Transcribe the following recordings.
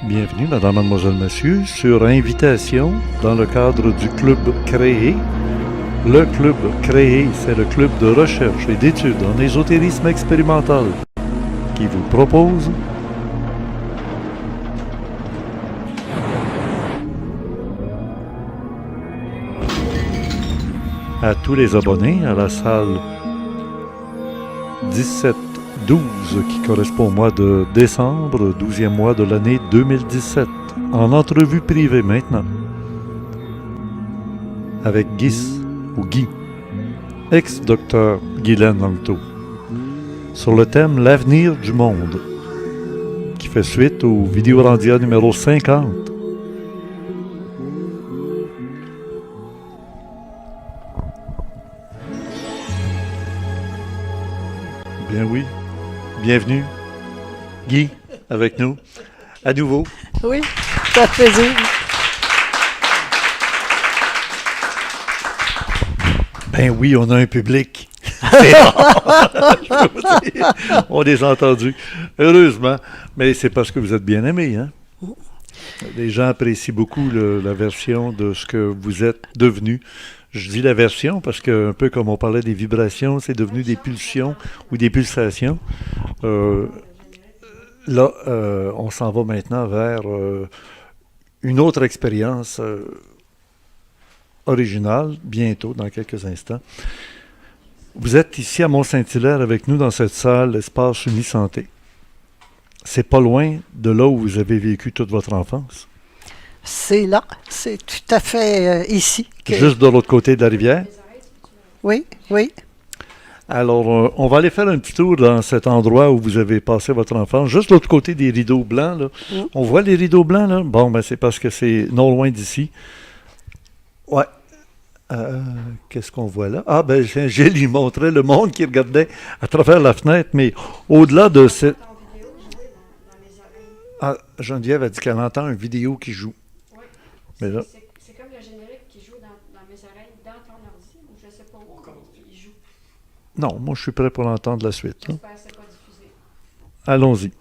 Bienvenue, madame, mademoiselle, monsieur, sur invitation dans le cadre du Club Créé. Le Club Créé, c'est le club de recherche et d'études en ésotérisme expérimental qui vous propose à tous les abonnés à la salle 17-12 qui correspond au mois de décembre, 12e mois de l'année 2017, en entrevue privée maintenant, avec Guy, ex-docteur Guylaine Langto, sur le thème L'avenir du monde, qui fait suite au Vidéorandia numéro 50. Bien oui, bienvenue, Guy, avec nous, à nouveau. Oui, ça fait plaisir. Ben oui, on a un public. C'est rare, je peux vous dire. On les a entendus, heureusement. Mais c'est parce que vous êtes bien aimés, hein? Les gens apprécient beaucoup la version de ce que vous êtes devenu. Je dis la version parce que, un peu comme on parlait des vibrations, c'est devenu des pulsions ou des pulsations. Là, on s'en va maintenant vers une autre expérience originale, bientôt, dans quelques instants. Vous êtes ici à Mont-Saint-Hilaire avec nous dans cette salle, l'espace Unisanté. C'est pas loin de là où vous avez vécu toute votre enfance. C'est là, c'est tout à fait ici. Juste de l'autre côté de la rivière? Oui, oui. Alors, on va aller faire un petit tour dans cet endroit où vous avez passé votre enfance, juste de l'autre côté des rideaux blancs, là. On voit les rideaux blancs, là? Bon, ben c'est parce que c'est non loin d'ici. Ouais. Qu'est-ce qu'on voit là? Ah, ben, j'ai lui montré le monde qui regardait à travers la fenêtre, mais au-delà de cette... Ah, Geneviève a dit qu'elle entend une vidéo qui joue. Oui. Mais là... C'est comme le générique qui joue dans mes oreilles, dans ton ordi, ou je ne sais pas où il joue. Non, moi, je suis prêt pour entendre la suite. J'espère que ce n'est pas diffusé. Allons-y.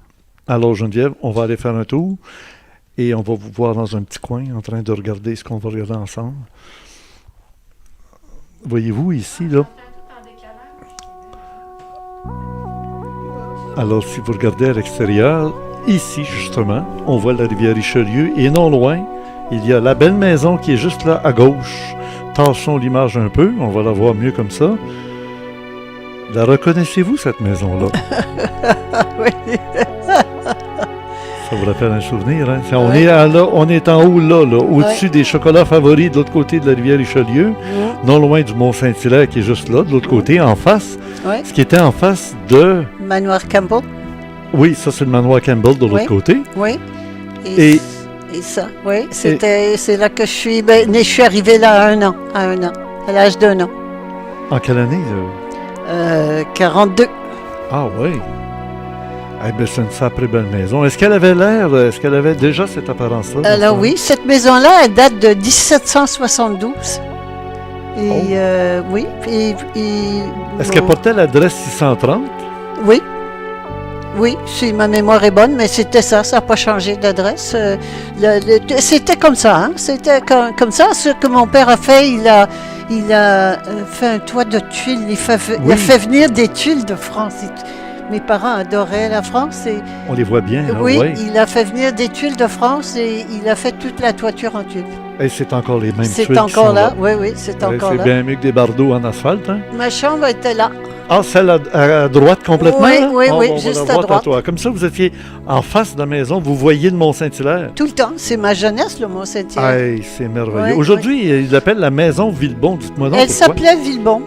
Alors, Geneviève, on va aller faire un tour et on va vous voir dans un petit coin en train de regarder ce qu'on va regarder ensemble. Voyez-vous ici, là? Alors, si vous regardez à l'extérieur, ici, justement, on voit la rivière Richelieu et non loin, il y a la belle maison qui est juste là à gauche. Tâchons l'image un peu, on va la voir mieux comme ça. La reconnaissez-vous, cette maison-là? Oui. Ça vous rappelle un souvenir, hein? On est en haut, là, au-dessus des chocolats favoris de l'autre côté de la rivière Richelieu, non loin du Mont-Saint-Hilaire qui est juste là, de l'autre côté, en face. Ce qui était en face de... Manoir Campbell. Oui, ça, c'est le manoir Campbell de l'autre côté. Oui. Et ça, oui, c'est là que je suis née. Je suis arrivée là à 1 an, à l'âge d'1 an. En quelle année? 42. Ah oui. Eh bien, c'est une sacrée belle maison. Est-ce qu'elle avait déjà cette apparence-là? Alors oui, cette maison-là, elle date de 1772. Et oui. Est-ce qu'elle portait l'adresse 630? Oui. Oui, si ma mémoire est bonne, mais c'était ça n'a pas changé d'adresse. C'était comme ça, hein? C'était comme ça. Ce que mon père a fait, il a fait un toit de tuiles. Il a fait venir des tuiles de France. Mes parents adoraient la France. On les voit bien. Oui, ouais. Il a fait venir des tuiles de France et il a fait toute la toiture en tuiles. Et c'est encore les mêmes tuiles. C'est encore là, oui, c'est encore là. C'est bien mieux que des bardeaux en asphalte, hein? Ma chambre était là. Ah, celle à droite complètement? Oui, là? oui, juste à droite. Comme ça, vous étiez en face de la maison, vous voyez le Mont-Saint-Hilaire. Tout le temps, c'est ma jeunesse, le Mont-Saint-Hilaire. Hey, c'est merveilleux. Oui, Aujourd'hui, il l'appelle la maison Villebon. Dites-moi donc Elle pourquoi. s'appelait Villebon.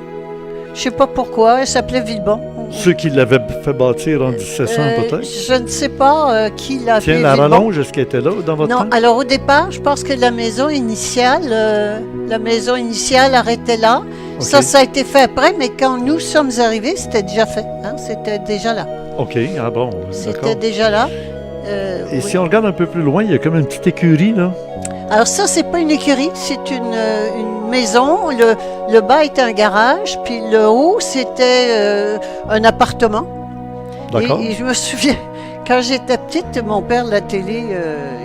Je ne sais pas pourquoi, elle s'appelait Villebon. Ceux qui l'avaient fait bâtir en 1700 peut-être? Je ne sais pas qui l'a fait. Tiens, la rallonge, est-ce qu'elle était là dans votre temps? Non, alors au départ, je pense que la maison initiale arrêtait là. Okay. Ça a été fait après, mais quand nous sommes arrivés, c'était déjà fait. Hein? C'était déjà là. OK, ah bon, c'était déjà là. Et si on regarde un peu plus loin, il y a comme une petite écurie, là. Alors ça, c'est pas une écurie, c'est une maison. Le bas était un garage, puis le haut, c'était un appartement. D'accord. Et je me souviens, quand j'étais petite, mon père, la télé,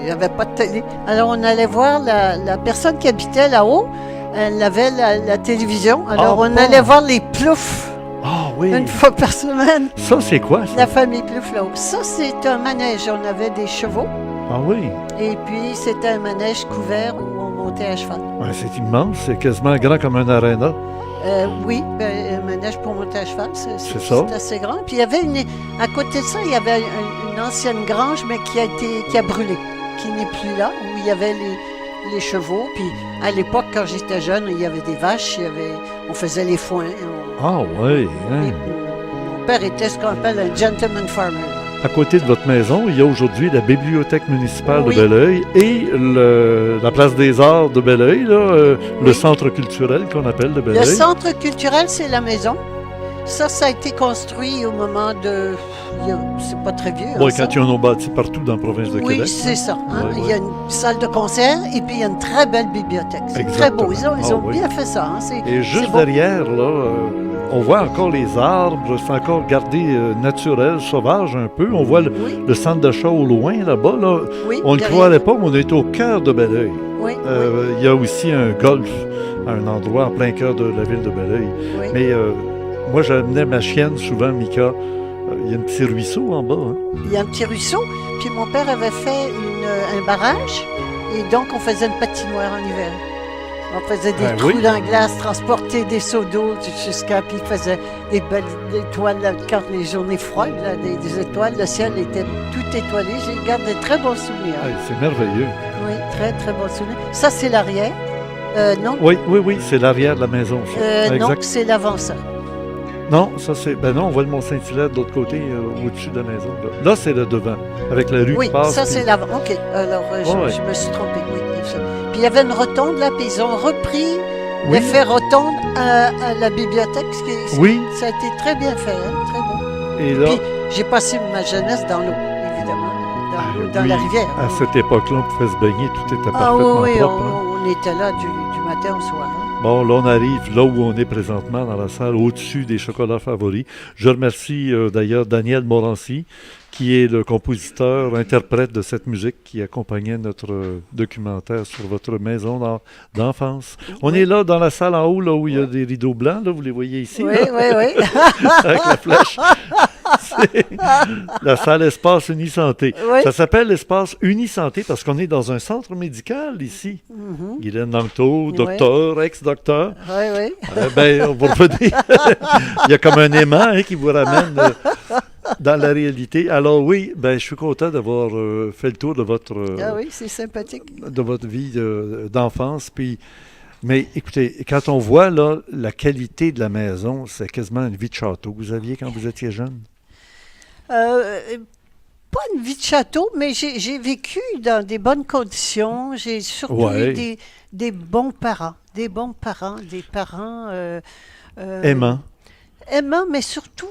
il n'y avait pas de télé. Alors on allait voir la personne qui habitait là-haut, elle avait la télévision. Alors Ah, on bon. allait voir les Ploufs Ah oui. une fois par semaine. Ça, c'est quoi, ça? La famille Plouf là-haut. Ça, c'est un manège. On avait des chevaux. Ah oui. Et puis, c'était un manège couvert où on montait à cheval. Ouais, c'est immense. C'est quasiment grand comme un aréna. Oui, un manège pour monter à cheval, c'est ça. assez grand. Puis, il y avait à côté de ça, il y avait une ancienne grange, mais qui a brûlé, qui n'est plus là, où il y avait les chevaux. Puis, à l'époque, quand j'étais jeune, il y avait des vaches, on faisait les foins. Ah oui. Hein? Mon père était ce qu'on appelle un gentleman farmer. À côté de votre maison, il y a aujourd'hui la bibliothèque municipale Oui. de Belleuil et la place des arts de Belleuil, là, le Oui. centre culturel qu'on appelle de Le Belleuil. centre culturel, c'est la maison. Ça a été construit au moment de... C'est pas très vieux. Oui, hein, ça. quand ils en ont bâti partout dans la province de Oui, Québec. c'est ça. Hein. Oui, Il oui. y a une salle de concert et puis il y a une très belle bibliothèque. C'est très Exactement. beau. Ils ont Ah oui. bien fait ça. Hein. Et c'est juste beau. derrière, là, on voit encore les arbres, c'est encore gardé naturel, sauvage un peu. On voit Oui, le centre d'achat au loin, là-bas. Là. oui. On ne le derrière. croirait pas, mais on est au cœur de Belleuil. Oui, Il y a aussi un golf à un endroit en plein cœur de la ville de Belleuil. oui. Mais moi, j'amenais ma chienne souvent, Mika. Il y a un petit ruisseau en bas. Hein? Il y a un petit ruisseau. Puis mon père avait fait un barrage et donc on faisait une patinoire en hiver. On faisait des Ben trous oui. dans la glace, transporter des seaux d'eau jusqu'à... Puis il faisait des belles étoiles là, quand les journées froides, là, des étoiles. Le ciel était tout étoilé. J'ai gardé de très bons souvenirs. Hey, c'est merveilleux. Oui, très, très bons souvenirs. Ça, c'est l'arrière. Non, Oui, c'est l'arrière de la maison. Ça. non, Exact. c'est l'avant, ça. Non, ça c'est. Ben non, on voit le Mont-Saint-Hilaire de l'autre côté, au-dessus de la maison. Là, c'est le devant, avec la rue Oui, qui passe. ça, puis- c'est l'avant. OK. Alors, ouais. je me suis trompée. Oui, ça. Puis il y avait une rotonde, là, puis ils ont repris Oui. l'effet rotonde à la bibliothèque. Oui, Ça a été très bien fait, hein, très beau. et là, Puis j'ai passé ma jeunesse dans l'eau, évidemment, dans oui, la rivière. à cette époque-là, on pouvait se baigner, tout était Ah parfaitement oui, propre. Hein. on était là du matin au soir. hein. Bon, là, on arrive là où on est présentement, dans la salle au-dessus des chocolats favoris. Je remercie d'ailleurs Daniel Morancy, qui est le compositeur, interprète de cette musique qui accompagnait notre documentaire sur votre maison d'enfance. On Oui. est là dans la salle en haut, là où il y a des rideaux blancs, là, vous les voyez ici, Oui, là, oui, avec la flèche. C'est la salle Espace Unisanté. Oui. Ça s'appelle Espace Unisanté parce qu'on est dans un centre médical ici. Mhm. Guylaine Langto, Oui. docteur, ex-docteur. Oui, oui. On va revenir. Il y a comme un aimant hein, qui vous ramène dans la réalité. Alors oui, je suis content d'avoir fait le tour de votre, Ah oui, c'est sympathique. de votre vie d'enfance. Mais écoutez, quand on voit là, la qualité de la maison, c'est quasiment une vie de château que vous aviez quand vous étiez jeune. Pas une vie de château, mais j'ai vécu dans des bonnes conditions. J'ai surtout Ouais. eu des bons parents. Des parents Aimant. aimants, mais surtout,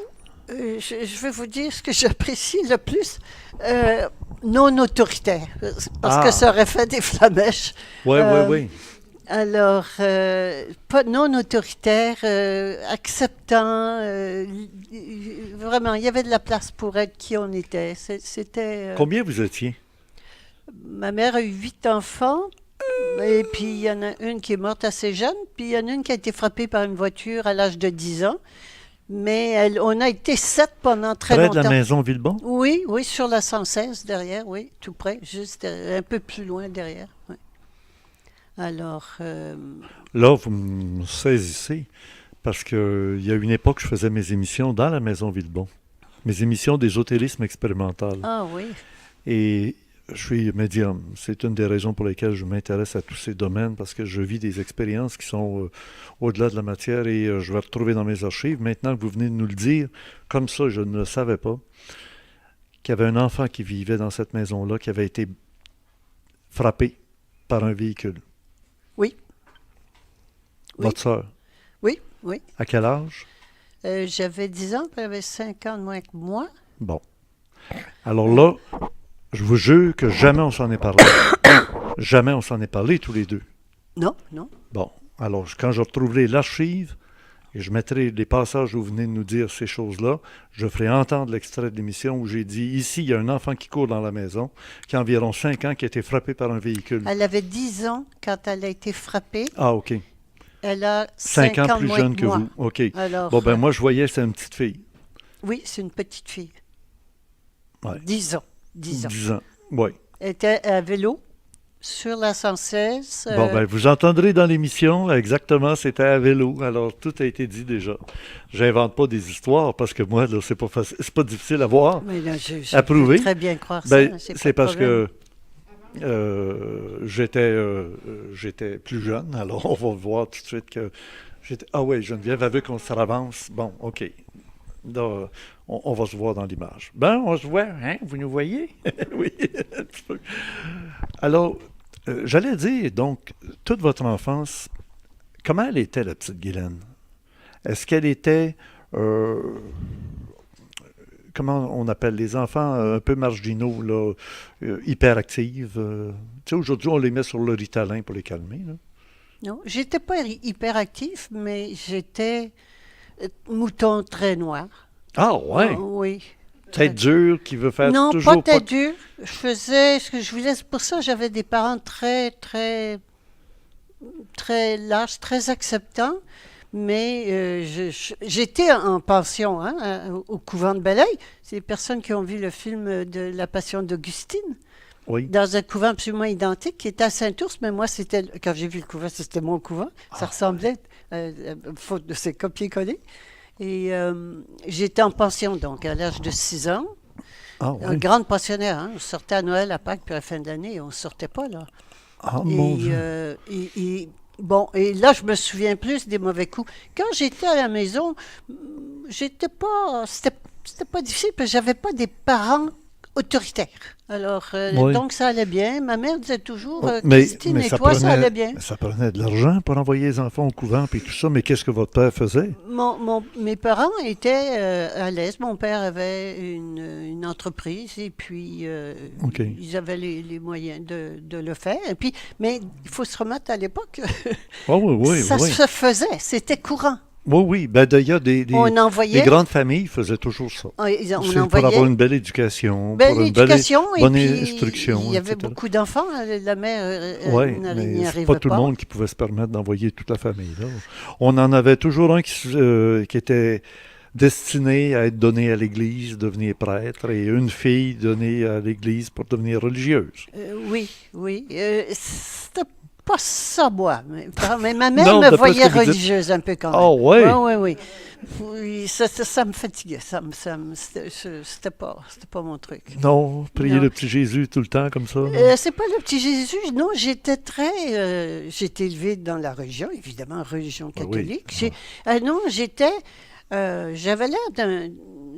je vais vous dire ce que j'apprécie le plus, non autoritaires. Parce Ah. que ça aurait fait des flamèches. Oui, Euh, oui. Alors, pas non autoritaire, acceptant, vraiment, il y avait de la place pour être qui on était. C'était. Combien vous étiez? Ma mère a eu 8 enfants, et puis il y en a une qui est morte assez jeune, puis il y en a une qui a été frappée par une voiture à l'âge de 10 ans. Mais on a été 7 pendant très Près de longtemps. la maison Villebon? Oui, sur la 116 derrière, oui, tout près, juste un peu plus loin derrière. Oui. Alors, Là, vous me saisissez parce qu'il y a une époque, je faisais mes émissions dans la maison Villebon. Mes émissions d'ésotérisme expérimental. ah oui, Et je suis médium. C'est une des raisons pour lesquelles je m'intéresse à tous ces domaines parce que je vis des expériences qui sont au-delà de la matière et je vais retrouver dans mes archives. Maintenant que vous venez de nous le dire, comme ça, je ne le savais pas, qu'il y avait un enfant qui vivait dans cette maison-là qui avait été frappé par un véhicule. Oui. Votre sœur. oui. À quel âge? J'avais 10 ans, puis elle avait 5 ans de moins que moi. Bon. Alors là, je vous jure que jamais on s'en est parlé. Jamais on s'en est parlé tous les deux. Non, non. Bon, alors quand je retrouverai l'archive et je mettrai les passages où vous venez de nous dire ces choses-là, je ferai entendre l'extrait de l'émission où j'ai dit, ici, il y a un enfant qui court dans la maison, qui a environ 5 ans, qui a été frappé par un véhicule. Elle avait 10 ans quand elle a été frappée. Ah, OK. Elle a 5 ans de plus moins jeune que que moi. vous. OK. Alors, Bon, ben moi, je voyais, c'est une petite fille. oui, c'est une petite fille. Ouais. 10 ans. 10 ans. 10 ans. Oui. Elle était à vélo sur la 116. Bon, ben, vous entendrez dans l'émission, exactement, c'était à vélo. Alors, tout a été dit déjà. J'invente pas des histoires parce que moi, là, c'est pas facile, c'est pas difficile à voir. Mais là, je Approuvé. peux très bien croire Ben, ça. c'est pas de parce problème. que j'étais plus jeune. Alors, on va voir tout de suite que j'étais. Ah oui, Geneviève a vu qu'on se avance. Bon, OK. Là, on va se voir dans l'image. Ben, on se voit, hein? Vous nous voyez? Oui, un petit peu. Alors, j'allais dire, donc, toute votre enfance, comment elle était, la petite Guylaine? Est-ce qu'elle était, comment on appelle les enfants un peu marginaux, là, hyperactives? Tu sais, aujourd'hui, on les met sur le Ritalin pour les calmer, là. Non, j'étais pas hyper actif, mais j'étais mouton très noir. Ah, ouais! Oui. Tête dure qui veut faire Non, toujours pas tête dure. Je faisais ce que je voulais. C'est pour ça que j'avais des parents très, très, très larges, très acceptants. Mais j'étais en pension au couvent de Belleuil. C'est les personnes qui ont vu le film de La Passion d'Augustine. Oui. Dans un couvent absolument identique qui était à Saint-Ours, mais moi, quand j'ai vu le couvent, c'était mon couvent. Ça ressemblait, faute de ces copier-coller. Et j'étais en pension, donc, à l'âge de 6 ans. Ah, Un oui. grand pensionnaire, hein. On sortait à Noël, à Pâques, puis à la fin de l'année, on ne sortait pas, là. Ah, mon Dieu. Bon, et là, je me souviens plus des mauvais coups. Quand j'étais à la maison, j'étais pas... C'était pas difficile, parce que j'avais pas des parents autoritaire. Alors, Oui. donc ça allait bien. Ma mère disait toujours, Oh, Christine, et ça toi, ça prenait, allait bien. ça prenait de l'argent pour envoyer les enfants au couvent et tout ça, mais qu'est-ce que votre père faisait? Mes parents étaient à l'aise. Mon père avait une entreprise et puis OK. ils avaient les moyens de le faire. Et puis, mais il faut se remettre à l'époque. Oh, oui, Ça oui. se faisait, c'était courant. Oui, oui. Ben, d'ailleurs, On les envoyait, grandes familles faisaient toujours ça. on C'est pour envoyait avoir une belle éducation, belle pour une belle éducation et bonne puis instruction, il y avait etc. beaucoup d'enfants. La mère Oui, n'y mais c'est arrivait pas tout le monde qui pouvait se permettre d'envoyer toute la famille, là. On en avait toujours un qui était destiné à être donné à l'Église, devenir prêtre, et une fille donnée à l'Église pour devenir religieuse. Oui, oui. C'était pas ça, moi. Mais ma mère Non, me d'après ce voyait que vous dites. religieuse un peu quand même. Ah, ouais? Oui, oui, oui. Oui, ça me fatiguait. C'était pas mon truc. Non, prier Non. le petit Jésus tout le temps comme ça. non? C'est pas le petit Jésus. Non, j'étais élevée dans la religion, évidemment, religion Ah oui. catholique. Non,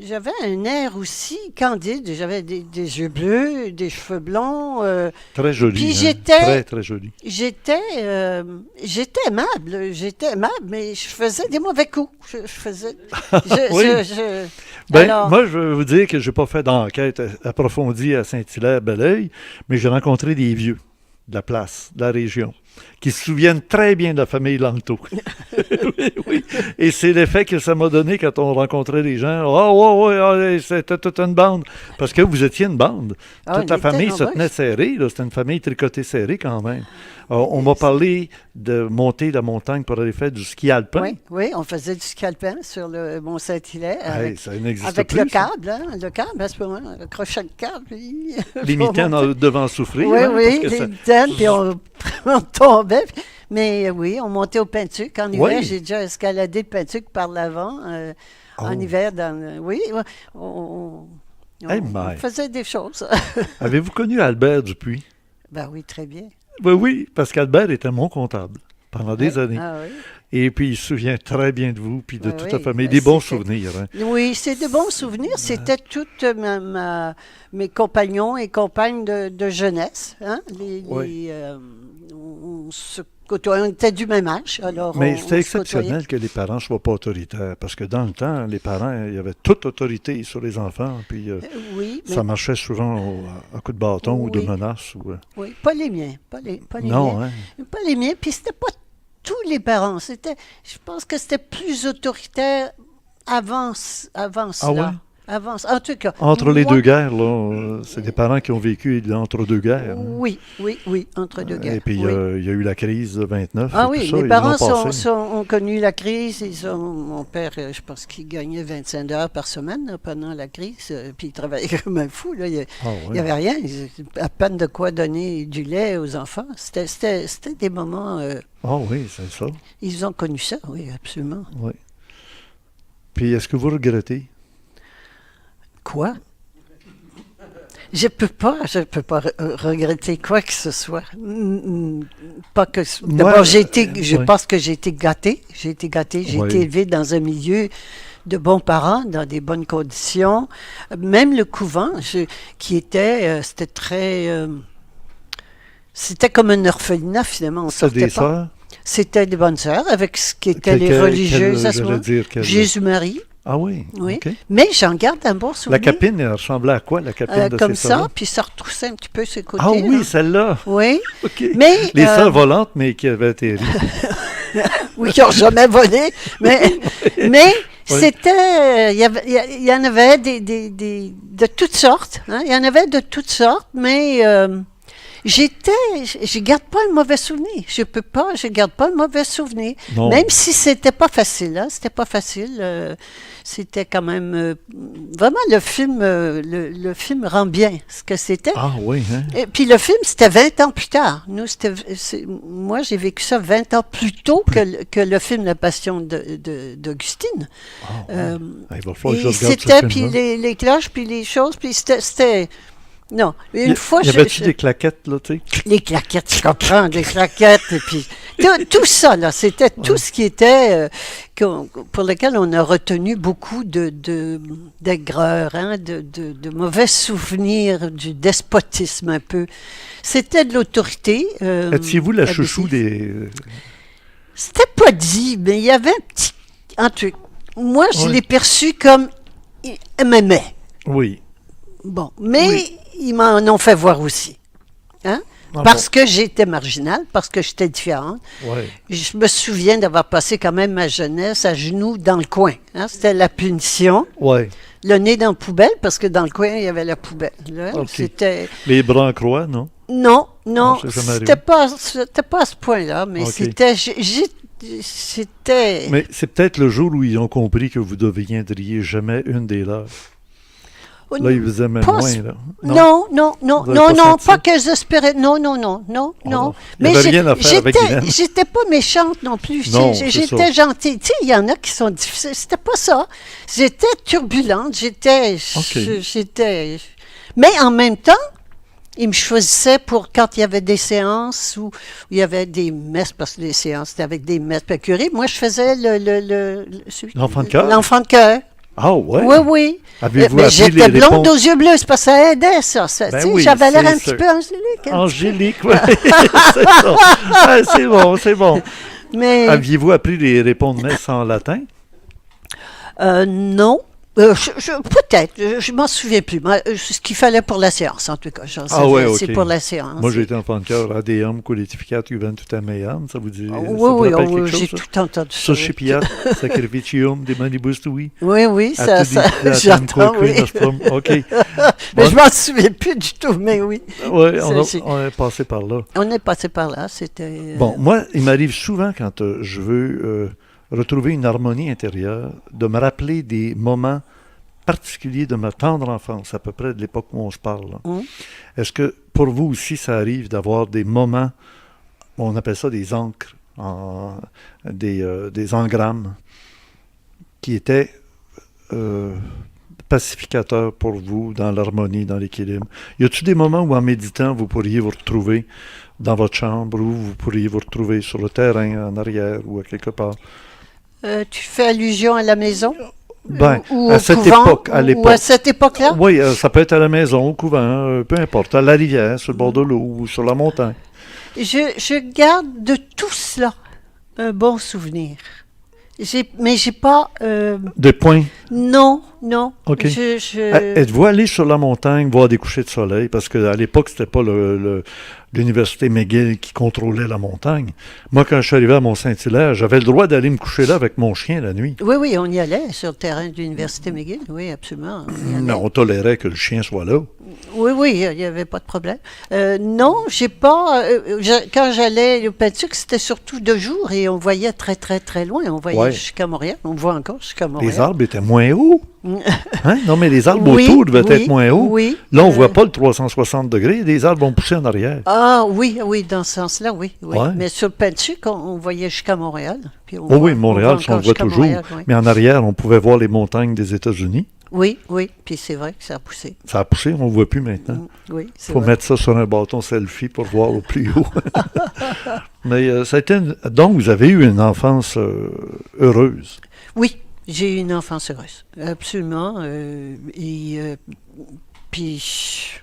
j'avais un air aussi candide. J'avais des yeux bleus, des cheveux blonds. Très joli. Puis hein? j'étais- Très, très joli. J'étais aimable, mais je faisais des mauvais coups. Je faisais. Oui. je- Ben, alors, moi, je veux vous dire que je n'ai pas fait d'enquête approfondie à Saint-Hilaire-Belleuil, mais j'ai rencontré des vieux de la place, de la région, qui se souviennent très bien de la famille Langto. Oui, oui. Et c'est l'effet que ça m'a donné quand on rencontrait les gens. Oh, ouais, c'était toute une bande. Parce que vous étiez une bande. on Toute la était famille se nombreux. tenait serrée. là. C'était une famille tricotée serrée quand même. On m'a parlé de monter la montagne pour aller faire du ski alpin. Oui, oui, on faisait du scalpin sur le Mont-Saint-Hilaire Hey, ça n'existe avec plus. le ça. câble, hein, le câble, à ce moment-là, on accrochait le câble. Puis Les on mitaines montait. devant souffrir. Oui, hein, oui, parce que les ça- mitaines, puis on tombait. Mais oui, on montait au Peintuc. En hiver, Oui. j'ai déjà escaladé le Peintuc par l'avant. En Oh. hiver, oui, on Hey, my. faisait des choses. Avez-vous connu Albert Dupuis? Ben oui, très bien. Oui, parce qu'Albert était mon comptable pendant des années. Ah oui. Et puis, il se souvient très bien de vous, puis de Oui, toute la oui, famille. Des bons c'était- souvenirs. Hein. Oui, c'est de bons souvenirs. C'était toutes mes compagnons et compagnes de jeunesse. Hein? Oui. On se côtoyait, on était du même âge, alors Mais on c'était se côtoyait. exceptionnel que les parents ne soient pas autoritaires, parce que dans le temps, les parents, il y avait toute autorité sur les enfants, puis Oui, mais ça marchait souvent à coups de bâton ou de oui, menaces. oui, pas les miens, pas les miens, Non, hein? pas les miens. Puis c'était pas tous les parents. Je pense que c'était plus autoritaire avant Ah ouais? cela. En tout cas, Entre les moi, deux guerres, là, c'est des parents qui ont vécu entre deux guerres. Hein. oui, entre deux Et guerres. puis, Oui. il y a eu la crise de 29 Ah et oui, tout ça, mes ils parents l'ont passé. ont connu la crise. Mon père, je pense qu'il gagnait 25 heures par semaine là, pendant la crise. Puis il travaillait comme un fou. Là. Il Ah n'y oui. avait rien. À peine de quoi donner du lait aux enfants. C'était des moments... Ah oui, c'est ça. ils ont connu ça, oui, absolument. Oui. Puis, est-ce que vous regrettez? Quoi? Je peux pas regretter quoi que ce soit. Pas que. D'abord, Moi, je ouais. pense que j'ai été gâtée. J'ai été Oui. élevée dans un milieu de bons parents, dans des bonnes conditions. Même le couvent, qui était, c'était très, c'était comme un orphelinat finalement. On C'est sortait des pas. sœurs? C'était des bonnes sœurs avec ce qui étaient les religieuses à ce j'allais moment. dire Jésus-Marie, Ah oui, oui. OK. Mais j'en garde un bon La souvenir. capine, elle ressemblait à quoi, la capine de Comme ces sœurs-là? ça, puis ça retroussait un petit peu ses côtés. Ah oui, là. celle-là. Oui, OK. mais Les sœurs volantes, mais qui avaient atterri. oui, qui n'ont jamais volé, mais c'était, il y en avait de toutes sortes, hein, il y en avait de toutes sortes, mais je garde pas un mauvais souvenir, je garde pas un mauvais souvenir, Non. même si c'était pas facile, hein, c'était pas facile, c'était quand même, vraiment le film rend bien ce que c'était. Ah oui, hein? Et puis le film, c'était 20 ans plus tard. Moi, j'ai vécu ça 20 ans plus tôt que le film La Passion d'Augustine. Ah, ouais. Euh, Il va falloir que je et regarde c'était, ce puis film-là. les cloches, puis les choses, puis c'était... Non, une fois, Y avait-tu des claquettes, là, tu sais? les claquettes, je comprends, des claquettes, et puis tout ça, là, c'était tout ce qui était, pour lequel on a retenu beaucoup d'aigreur, hein, de mauvais souvenirs, du despotisme un peu. C'était de l'autorité. Étiez-vous la abusive. chouchou des... C'était pas dit, mais il y avait un petit... Un truc. Moi, je Ouais. l'ai perçu comme... Elle m'aimait. Oui. Bon, mais Oui. ils m'en ont fait voir aussi. Hein? Ah Parce que j'étais marginale, parce que j'étais différente. bon? Ouais. Je me souviens d'avoir passé quand même ma jeunesse à genoux dans le coin. Hein? C'était la punition. Ouais. Le nez dans la poubelle, parce que dans le coin, il y avait la poubelle. Là. Ok. C'était... Les bras en croix, non? Non, c'est jamais c'était pas à ce point-là, mais Ok. c'était... Mais c'est peut-être le jour où ils ont compris que vous ne deviendriez jamais une des leurs. Là, ils vous aimaient Pas moins, ce- là. Non, Vous avez pas senti pas ça? que j'espérais. Non. non. Il y Mais avait rien à faire avec Guylaine. j'étais pas méchante non plus. Non, c'est J'étais ça. gentille. Tu sais, il y en a qui sont difficiles. C'était pas ça. J'étais turbulente. J'étais. Mais en même temps, ils me choisissaient pour quand il y avait des séances où il y avait des messes, parce que les séances c'était avec des messes par curé. Moi, je faisais L'enfant de cœur? L'enfant de cœur. Ah ouais? Oui. Avez-vous Mais appris j'étais les blonde réponses? aux yeux bleus, c'est parce que ça aidait, ça. Ben Tu sais, oui, j'avais l'air c'est un petit sûr. peu angélique. un petit Angélique, oui. C'est ça. Ah, c'est bon, c'est bon. peu. Mais Aviez-vous appris les réponses de messe en latin? non. Peut-être, je m'en souviens plus. Moi, ce qu'il fallait pour la séance, en tout cas. J'en savais, ouais, ok. c'est pour la séance. Moi, j'ai été enfant de cœur, ADM, qualificat, juventutem meam. Ça vous dit? ça vous Oui, rappelle quelque j'ai chose, ça? tout entendu ça. Suscipiat, sacrificium, de manibus tui. Oui, ça, j'entends, oui. OK. Mais je m'en souviens plus du tout, mais oui. Oui, C'est- on est passé par là. On est passé par là, c'était... Bon, moi, il m'arrive souvent quand je veux retrouver une harmonie intérieure, de me rappeler des moments particuliers de ma tendre enfance, à peu près de l'époque où on se parle. Là. Est-ce que pour vous aussi, ça arrive d'avoir des moments, on appelle ça des encres, des engrammes, qui étaient pacificateur pour vous dans l'harmonie, dans l'équilibre? Y a-t-il des moments où en méditant, vous pourriez vous retrouver dans votre chambre ou vous pourriez vous retrouver sur le terrain, en arrière ou à quelque part? Tu fais allusion à la maison? Ben, Ou à au cette couvent, époque, à l'époque. ou à cette époque-là? Oui, ça peut être à la maison, au couvent, peu importe, à la rivière, sur le bord de l'eau ou sur la montagne. Je garde de tout cela un bon souvenir. Mais j'ai pas... Des points. non, non. OK. Je- Êtes-vous allé sur la montagne voir des couchers de soleil? Parce qu'à l'époque, c'était pas l'université McGill qui contrôlait la montagne. Moi, quand je suis arrivé à Mont-Saint-Hilaire, j'avais le droit d'aller me coucher là avec mon chien la nuit. Oui, oui, on y allait sur le terrain de l'Université McGill. Oui, absolument. On y allait. Mais on tolérait que le chien soit là. Oui, oui, il n'y avait pas de problème. Non, j'ai pas... quand j'allais au Pentuc, c'était surtout de jour et on voyait très, très, très loin. On voyait Ouais. jusqu'à Montréal. On voit encore jusqu'à Montréal. Les arbres étaient moins hauts. Hein? Non, mais les arbres Oui, autour devaient oui, être moins hauts. oui. Là, on ne voit pas le 360 degrés. Les arbres vont pousser en arrière. Ah oui, oui, dans ce sens-là, oui. oui. Ouais. Mais sur le Pentuc, on voyait jusqu'à Montréal. Puis on Oh oui, voit- Montréal, on ça, on le encore voit jusqu'à toujours. Montréal, oui. Mais en arrière, on pouvait voir les montagnes des États-Unis. Oui, oui, puis c'est vrai que ça a poussé. Ça a poussé, on ne voit plus maintenant. Oui, Il c'est faut vrai. mettre ça sur un bâton selfie pour voir au plus haut. Mais ça a été donc, vous avez eu une enfance heureuse. Oui, j'ai eu une enfance heureuse, absolument. Puis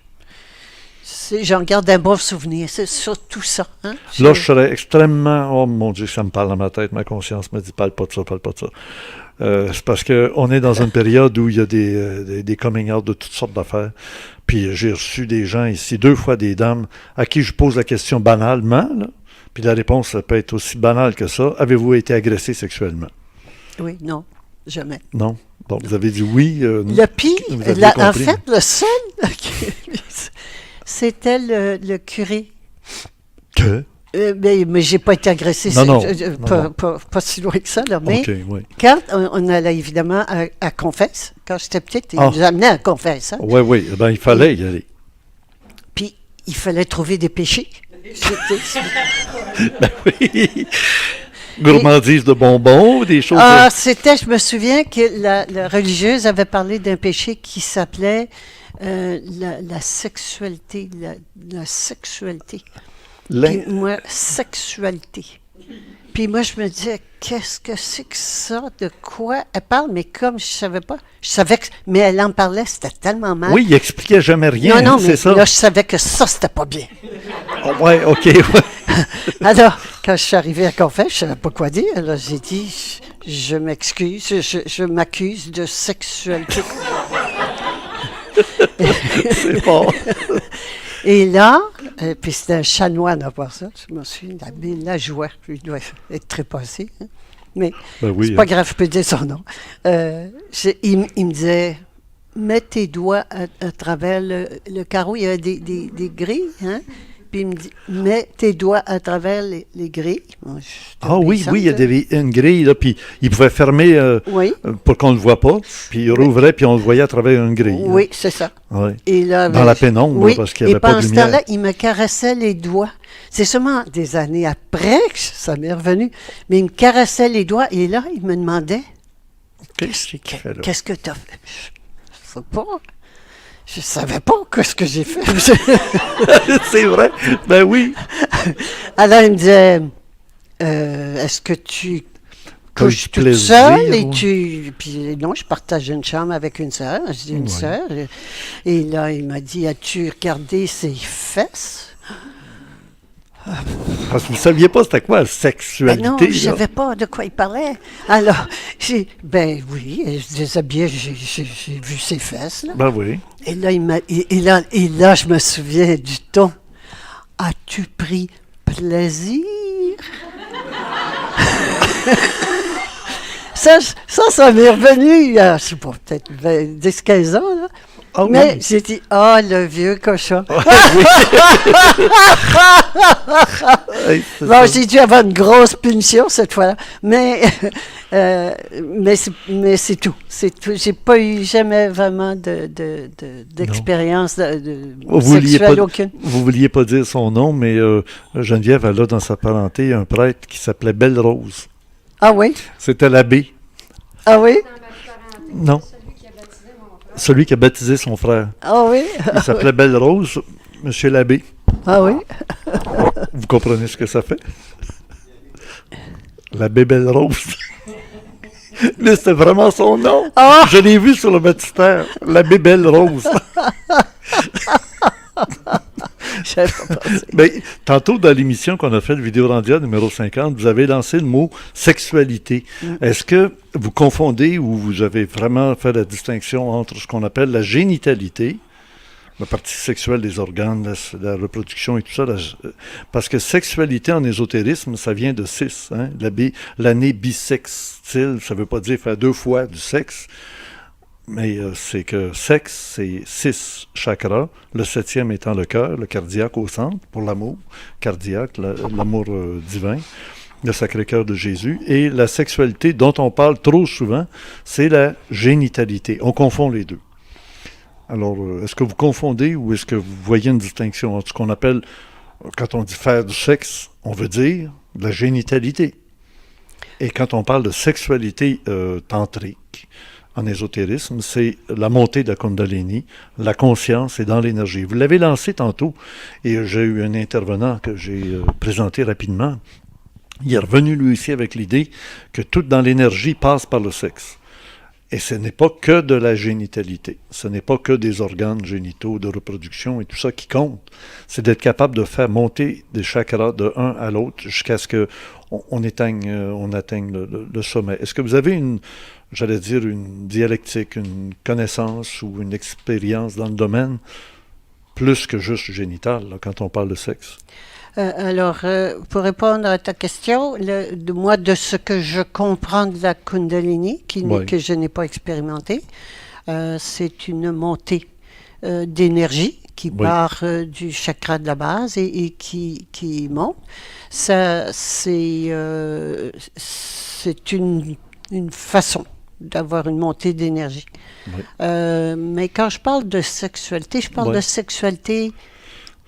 j'en garde un bon souvenir, c'est surtout ça. Hein? Là, je serais extrêmement... Oh mon Dieu, ça me parle dans ma tête, ma conscience me dit, parle pas de ça, parle pas de ça. C'est parce qu'on est dans une période où il y a des coming out de toutes sortes d'affaires. Puis j'ai reçu des gens ici, 2 fois des dames, à qui je pose la question banalement, là. Puis la réponse, ça peut être aussi banale que ça. Avez-vous été agressé sexuellement? Oui, non, jamais. Non? Donc, vous avez dit oui. Le pire, vous aviez en compris. fait, le seul, c'était le curé. Que? Mais j'ai pas été agressée, Non, non, non. pas si loin que ça, là, mais OK, oui. quand on allait évidemment à Confesse, quand j'étais petite, ils Ah. nous amenaient à Confesse, hein, Oui, oui. Ben, il fallait y aller. puis il fallait trouver des péchés. Oui. Gourmandise de bonbons, des choses... Ah, je me souviens que la religieuse avait parlé d'un péché qui s'appelait la sexualité, la sexualité. Puis moi, sexualité. Puis moi, je me disais, qu'est-ce que c'est que ça? De quoi elle parle? Mais comme je savais pas, je savais que... Mais elle en parlait, c'était tellement mal. Oui, il expliquait jamais rien, non, non, c'est mais ça? là, je savais que ça, c'était pas bien. Oui, OK, ouais. Alors, quand je suis arrivée à Confesse, je savais pas quoi dire. Alors, j'ai dit, je m'excuse, je m'accuse de sexualité. C'est fort. Et là, puis c'était un chanoine à part ça, je me souviens, la joie, lui doit être trépassé. Hein. Mais Ben oui, c'est pas grave, je peux dire son nom. Il me disait, mets tes doigts à travers le carreau, il y avait des grilles, hein? Puis il me dit, mets tes doigts à travers les grilles. Moi, j'étais Ah oui, obéissante, oui, il y a hein. une grille, là, puis il pouvait fermer Oui, pour qu'on ne le voit pas, puis il rouvrait, puis on le voyait à travers une grille. là. oui, c'est ça. Ouais. Et là, Dans la pénombre, oui, parce qu'il n'y et avait pas de pendant ce lumière. temps-là, il me caressait les doigts. C'est seulement des années après que ça m'est revenu. Mais il me caressait les doigts et là, il me demandait Qu'est-ce qu'il fait là? qu'est-ce que tu as fait? Je sais pas. Je savais pas qu'est-ce que j'ai fait. C'est vrai? Ben oui. Alors, il me disait est-ce que tu T'as eu couches du toute plaisir, seule et ouais. puis non, je partage une chambre avec une sœur. Je dis une Ouais. sœur. Et là, il m'a dit as-tu regardé ses fesses? Parce que vous ne saviez pas c'était quoi la Ben sexualité. non, là. je savais pas de quoi il parlait. Alors, ben oui, je déshabillais, j'ai vu ses fesses, là. Ben oui. Et là, et là, je me souviens du ton. As-tu pris plaisir? ça m'est revenu il y a, je sais pas, peut-être 10-15 ans, là. Ah Mais oui. j'ai dit, le vieux cochon. Hey, c'est Bon, ça. j'ai dû avoir une grosse punition cette fois-là. Mais c'est tout. C'est tout. J'ai pas eu jamais vraiment d'expérience Vous vouliez sexuelle pas- aucune. Vous vouliez pas dire son nom, mais Geneviève, elle a dans sa parenté un prêtre qui s'appelait Belle Rose. Ah oui? C'était l'abbé. Ah oui? Dans ma parenté, Non. celui qui a baptisé mon frère, celui qui a baptisé son frère. Ah oui? Il s'appelait Belle Rose, Monsieur l'abbé. Ah oui? Vous comprenez ce que ça fait? L'abbé Belle Rose. Mais c'était vraiment son nom. Ah! Je l'ai vu sur le baptistère. L'abbé Belle Rose. J'avais pas pensé. Ben, tantôt, dans l'émission qu'on a faite, Vidéo Randia numéro 50, vous avez lancé le mot sexualité. Est-ce que vous confondez ou vous avez vraiment fait la distinction entre ce qu'on appelle la génitalité, la partie sexuelle des organes, la reproduction et tout ça, parce que sexualité en ésotérisme, ça vient de cis. Hein? L'année bissextile, ça ne veut pas dire faire 2 fois du sexe, mais c'est que sexe, c'est 6 chakras, le 7e étant le cœur, le cardiaque au centre, pour l'amour cardiaque, l'amour divin, le Sacré-Cœur de Jésus. Et la sexualité dont on parle trop souvent, c'est la génitalité. On confond les deux. Alors, est-ce que vous confondez ou est-ce que vous voyez une distinction entre ce qu'on appelle, quand on dit faire du sexe, on veut dire de la génitalité. Et quand on parle de sexualité tantrique, en ésotérisme, c'est la montée de la Kundalini, la conscience est dans l'énergie. Vous l'avez lancé tantôt, et j'ai eu un intervenant que j'ai présenté rapidement. Il est revenu lui aussi avec l'idée que tout dans l'énergie passe par le sexe. Et ce n'est pas que de la génitalité, ce n'est pas que des organes génitaux de reproduction et tout ça qui compte. C'est d'être capable de faire monter des chakras de un à l'autre jusqu'à ce qu'on atteigne le sommet. Est-ce que vous avez une dialectique, une connaissance ou une expérience dans le domaine plus que juste génital, là, quand on parle de sexe? Alors, pour répondre à ta question, moi, de ce que je comprends de la Kundalini, que je n'ai pas expérimenté, c'est une montée d'énergie qui part du chakra de la base et qui monte. Ça, c'est une façon d'avoir une montée d'énergie. Oui. Mais quand je parle de sexualité, je parle de sexualité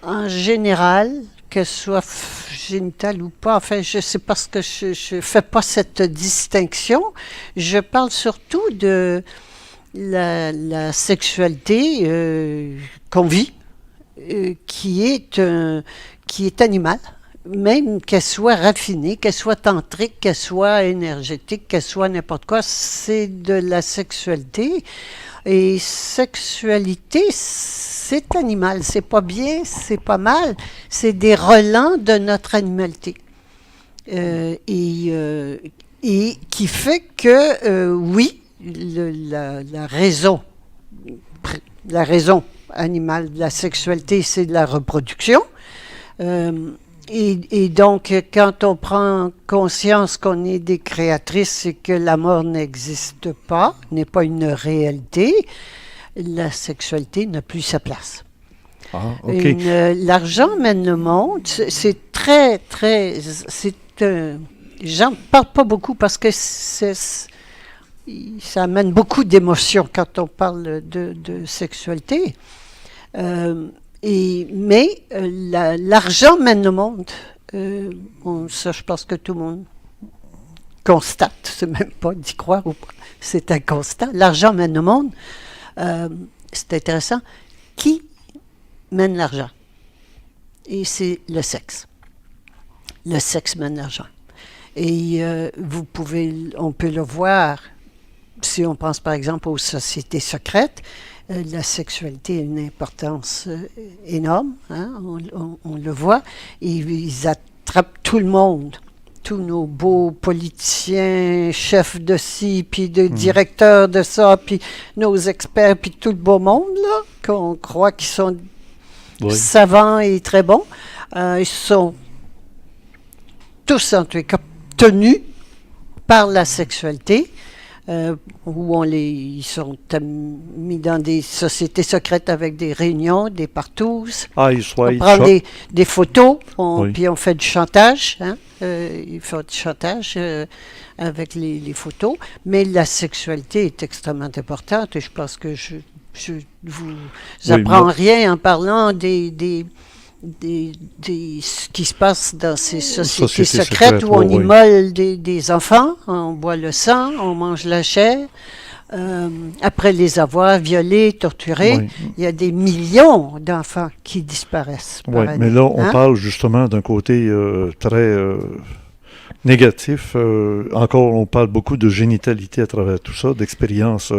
en général, que ce soit génital ou pas. Enfin, c'est parce que je ne fais pas cette distinction. Je parle surtout de la sexualité qu'on vit, qui est animale, même qu'elle soit raffinée, qu'elle soit tantrique, qu'elle soit énergétique, qu'elle soit n'importe quoi, c'est de la sexualité. Et sexualité, c'est animal, c'est pas bien, c'est pas mal, c'est des relents de notre animalité. Et qui fait que, oui, la raison animale de la sexualité, c'est de la reproduction. Et donc, quand on prend conscience qu'on est des créatrices et que la mort n'existe pas, n'est pas une réalité, la sexualité n'a plus sa place. Ah, OK. L'argent mène le monde. C'est très, très... J'en parle pas beaucoup parce que ça amène beaucoup d'émotions quand on parle de sexualité. Mais l'argent mène le monde. Ça, je pense que tout le monde constate. C'est même pas d'y croire ou pas. C'est un constat. L'argent mène le monde. C'est intéressant. Qui mène l'argent? Et c'est le sexe. Le sexe mène l'argent. Et on peut le voir si on pense par exemple aux sociétés secrètes. La sexualité a une importance énorme, hein? On le voit. Et ils attrapent tout le monde, tous nos beaux politiciens, chefs de ci, puis de directeurs de ça, puis nos experts, puis tout le beau monde, là, qu'on croit qu'ils sont savants et très bons. Ils sont tous, en tout cas, tenus par la sexualité. Où ils sont mis dans des sociétés secrètes avec des réunions, des partous. On prend des photos, puis on fait du chantage. Hein? Il fait du chantage avec les photos. Mais la sexualité est extrêmement importante et je pense que je vous apprends rien en parlant ce qui se passe dans ces sociétés secrètes où on immole des enfants, on boit le sang, on mange la chair, après les avoir violés, torturés, Oui. il y a des millions d'enfants qui disparaissent par Ouais, année. mais là, on Hein? parle justement d'un côté très négatif. Encore, on parle beaucoup de génitalité à travers tout ça, d'expérience.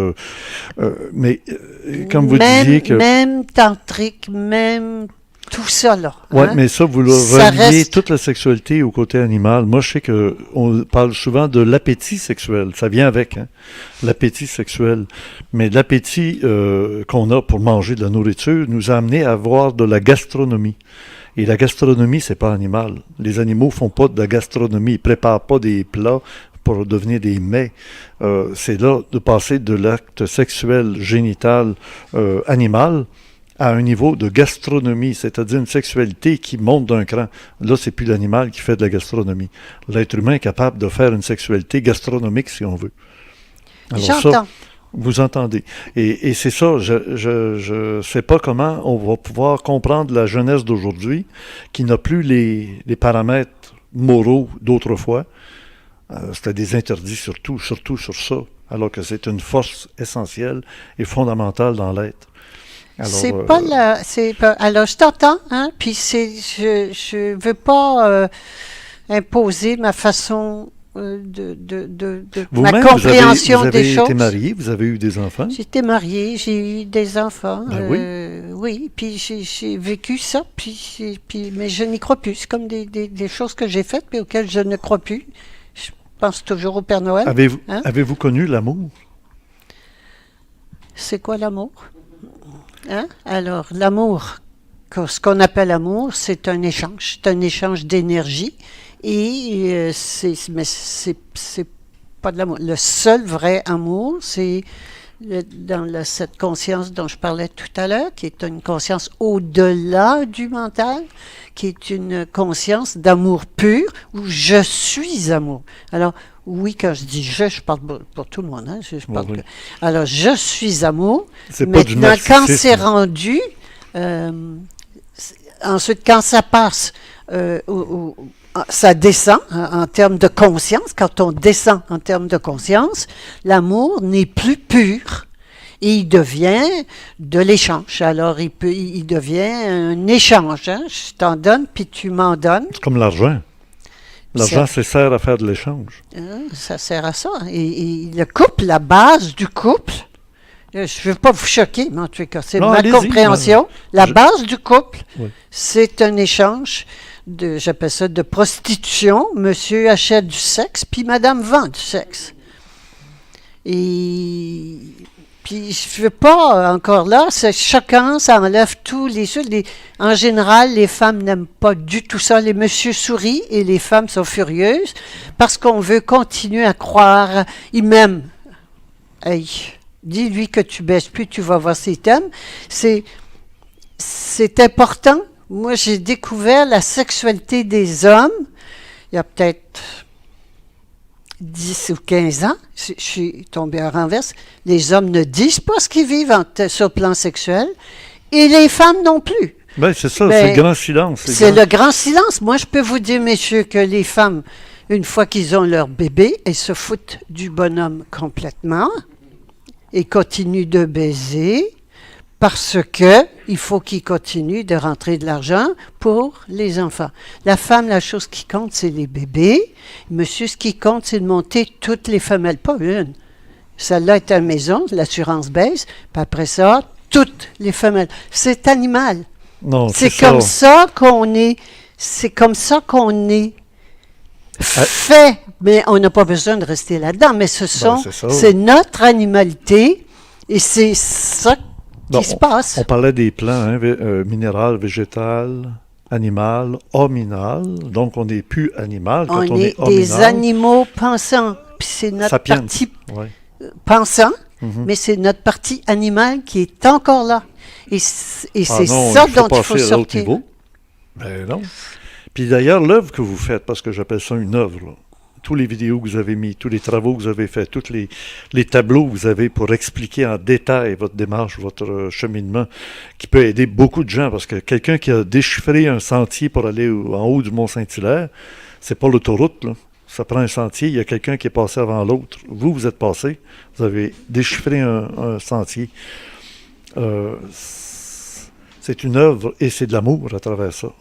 Comme vous disiez que... Même tantrique, même tout ça, là. Oui, Hein? mais ça, vous le Ça reliez reste- toute la sexualité au côté animal. Moi, je sais que on parle souvent de l'appétit sexuel. Ça vient avec, hein, l'appétit sexuel. Mais l'appétit qu'on a pour manger de la nourriture nous a amené à avoir de la gastronomie. Et la gastronomie, c'est pas animal. Les animaux font pas de la gastronomie. Ils préparent pas des plats pour devenir des mets. C'est là de passer de l'acte sexuel génital animal à un niveau de gastronomie, c'est-à-dire une sexualité qui monte d'un cran. Là, c'est plus l'animal qui fait de la gastronomie. L'être humain est capable de faire une sexualité gastronomique, si on veut. Alors ça, J'entends. vous entendez. Et c'est ça, je sais pas comment on va pouvoir comprendre la jeunesse d'aujourd'hui qui n'a plus les paramètres moraux d'autrefois. C'était des interdits surtout sur ça, alors que c'est une force essentielle et fondamentale dans l'être. Alors, C'est pas la. C'est pas, alors, je t'entends, hein, puis je veux pas imposer ma façon ma vous-même, compréhension vous avez des été choses. marié, vous avez eu des enfants. J'étais mariée, j'ai eu des enfants. Ben oui, puis j'ai vécu ça, mais je n'y crois plus. C'est comme des choses que j'ai faites, mais auxquelles je ne crois plus. Je pense toujours au Père Noël. Avez-vous Hein? avez-vous connu l'amour? C'est quoi l'amour? Hein? Alors, l'amour, ce qu'on appelle amour, c'est un échange. C'est un échange d'énergie. Et mais c'est pas de l'amour. Le seul vrai amour, c'est cette conscience dont je parlais tout à l'heure, qui est une conscience au-delà du mental, qui est une conscience d'amour pur, où je suis amour. Alors, oui, quand je dis je parle pour tout le monde. Hein, je parle Oui. Alors, je suis amour. C'est pas du Maintenant, quand narcissisme. c'est rendu, ensuite, quand ça passe, ça descend en termes de conscience. Quand on descend en termes de conscience, l'amour n'est plus pur. Et il devient de l'échange. Alors, il devient un échange. Hein? Je t'en donne, puis tu m'en donnes. C'est comme l'argent. L'argent, ça sert à faire de l'échange. Ça sert à ça. Et le couple, la base du couple, je ne veux pas vous choquer, mais en tout cas, c'est Non, ma allez-y, compréhension. La je- base du couple, Oui. c'est un échange j'appelle ça de prostitution. Monsieur achète du sexe, puis madame vend du sexe. Et puis je veux pas, encore là, c'est choquant, ça enlève tous les trucs. En général, les femmes n'aiment pas du tout ça. Les messieurs sourient et les femmes sont furieuses parce qu'on veut continuer à croire. Ils m'aiment. Hey, dis-lui que tu baisses plus, tu vas voir ses thèmes. C'est important. Moi, j'ai découvert la sexualité des hommes il y a peut-être 10 ou 15 ans. Je suis tombée en renverse. Les hommes ne disent pas ce qu'ils vivent sur le plan sexuel et les femmes non plus. Ben, c'est ça, Ben, c'est le grand silence. C'est le grand silence. Moi, je peux vous dire, messieurs, que les femmes, une fois qu'ils ont leur bébé, elles se foutent du bonhomme complètement et continuent de baiser parce que il faut qu'il continue de rentrer de l'argent pour les enfants. La femme, la chose qui compte, c'est les bébés. Monsieur, ce qui compte, c'est de monter toutes les femelles, pas une. Celle-là est à la maison, l'assurance baisse, puis après ça, toutes les femelles. C'est animal. Non, C'est ça. comme ça qu'on est. C'est comme ça qu'on est fait. Mais on n'a pas besoin de rester là-dedans. Mais c'est ça. c'est notre animalité et c'est ça qui se passe. On parlait des plans, hein, minéral, végétal, animal, hominal. Donc, on n'est plus animal quand on est des hominal. animaux pensants. Puis c'est notre Sapiens. partie Ouais. pensant, Mhm. mais c'est notre partie animale qui est encore là. Et c'est non, ça il faut dont il faut passer à l'autre sortir. niveau. Ben non. Puis d'ailleurs, l'œuvre que vous faites, parce que j'appelle ça une œuvre, là, tous les vidéos que vous avez mis, tous les travaux que vous avez faits, tous les tableaux que vous avez pour expliquer en détail votre démarche, votre cheminement, qui peut aider beaucoup de gens, parce que quelqu'un qui a déchiffré un sentier pour aller en haut du Mont-Saint-Hilaire, c'est pas l'autoroute, là. Ça prend un sentier, il y a quelqu'un qui est passé avant l'autre. Vous êtes passé, vous avez déchiffré un sentier. C'est une œuvre et c'est de l'amour à travers ça.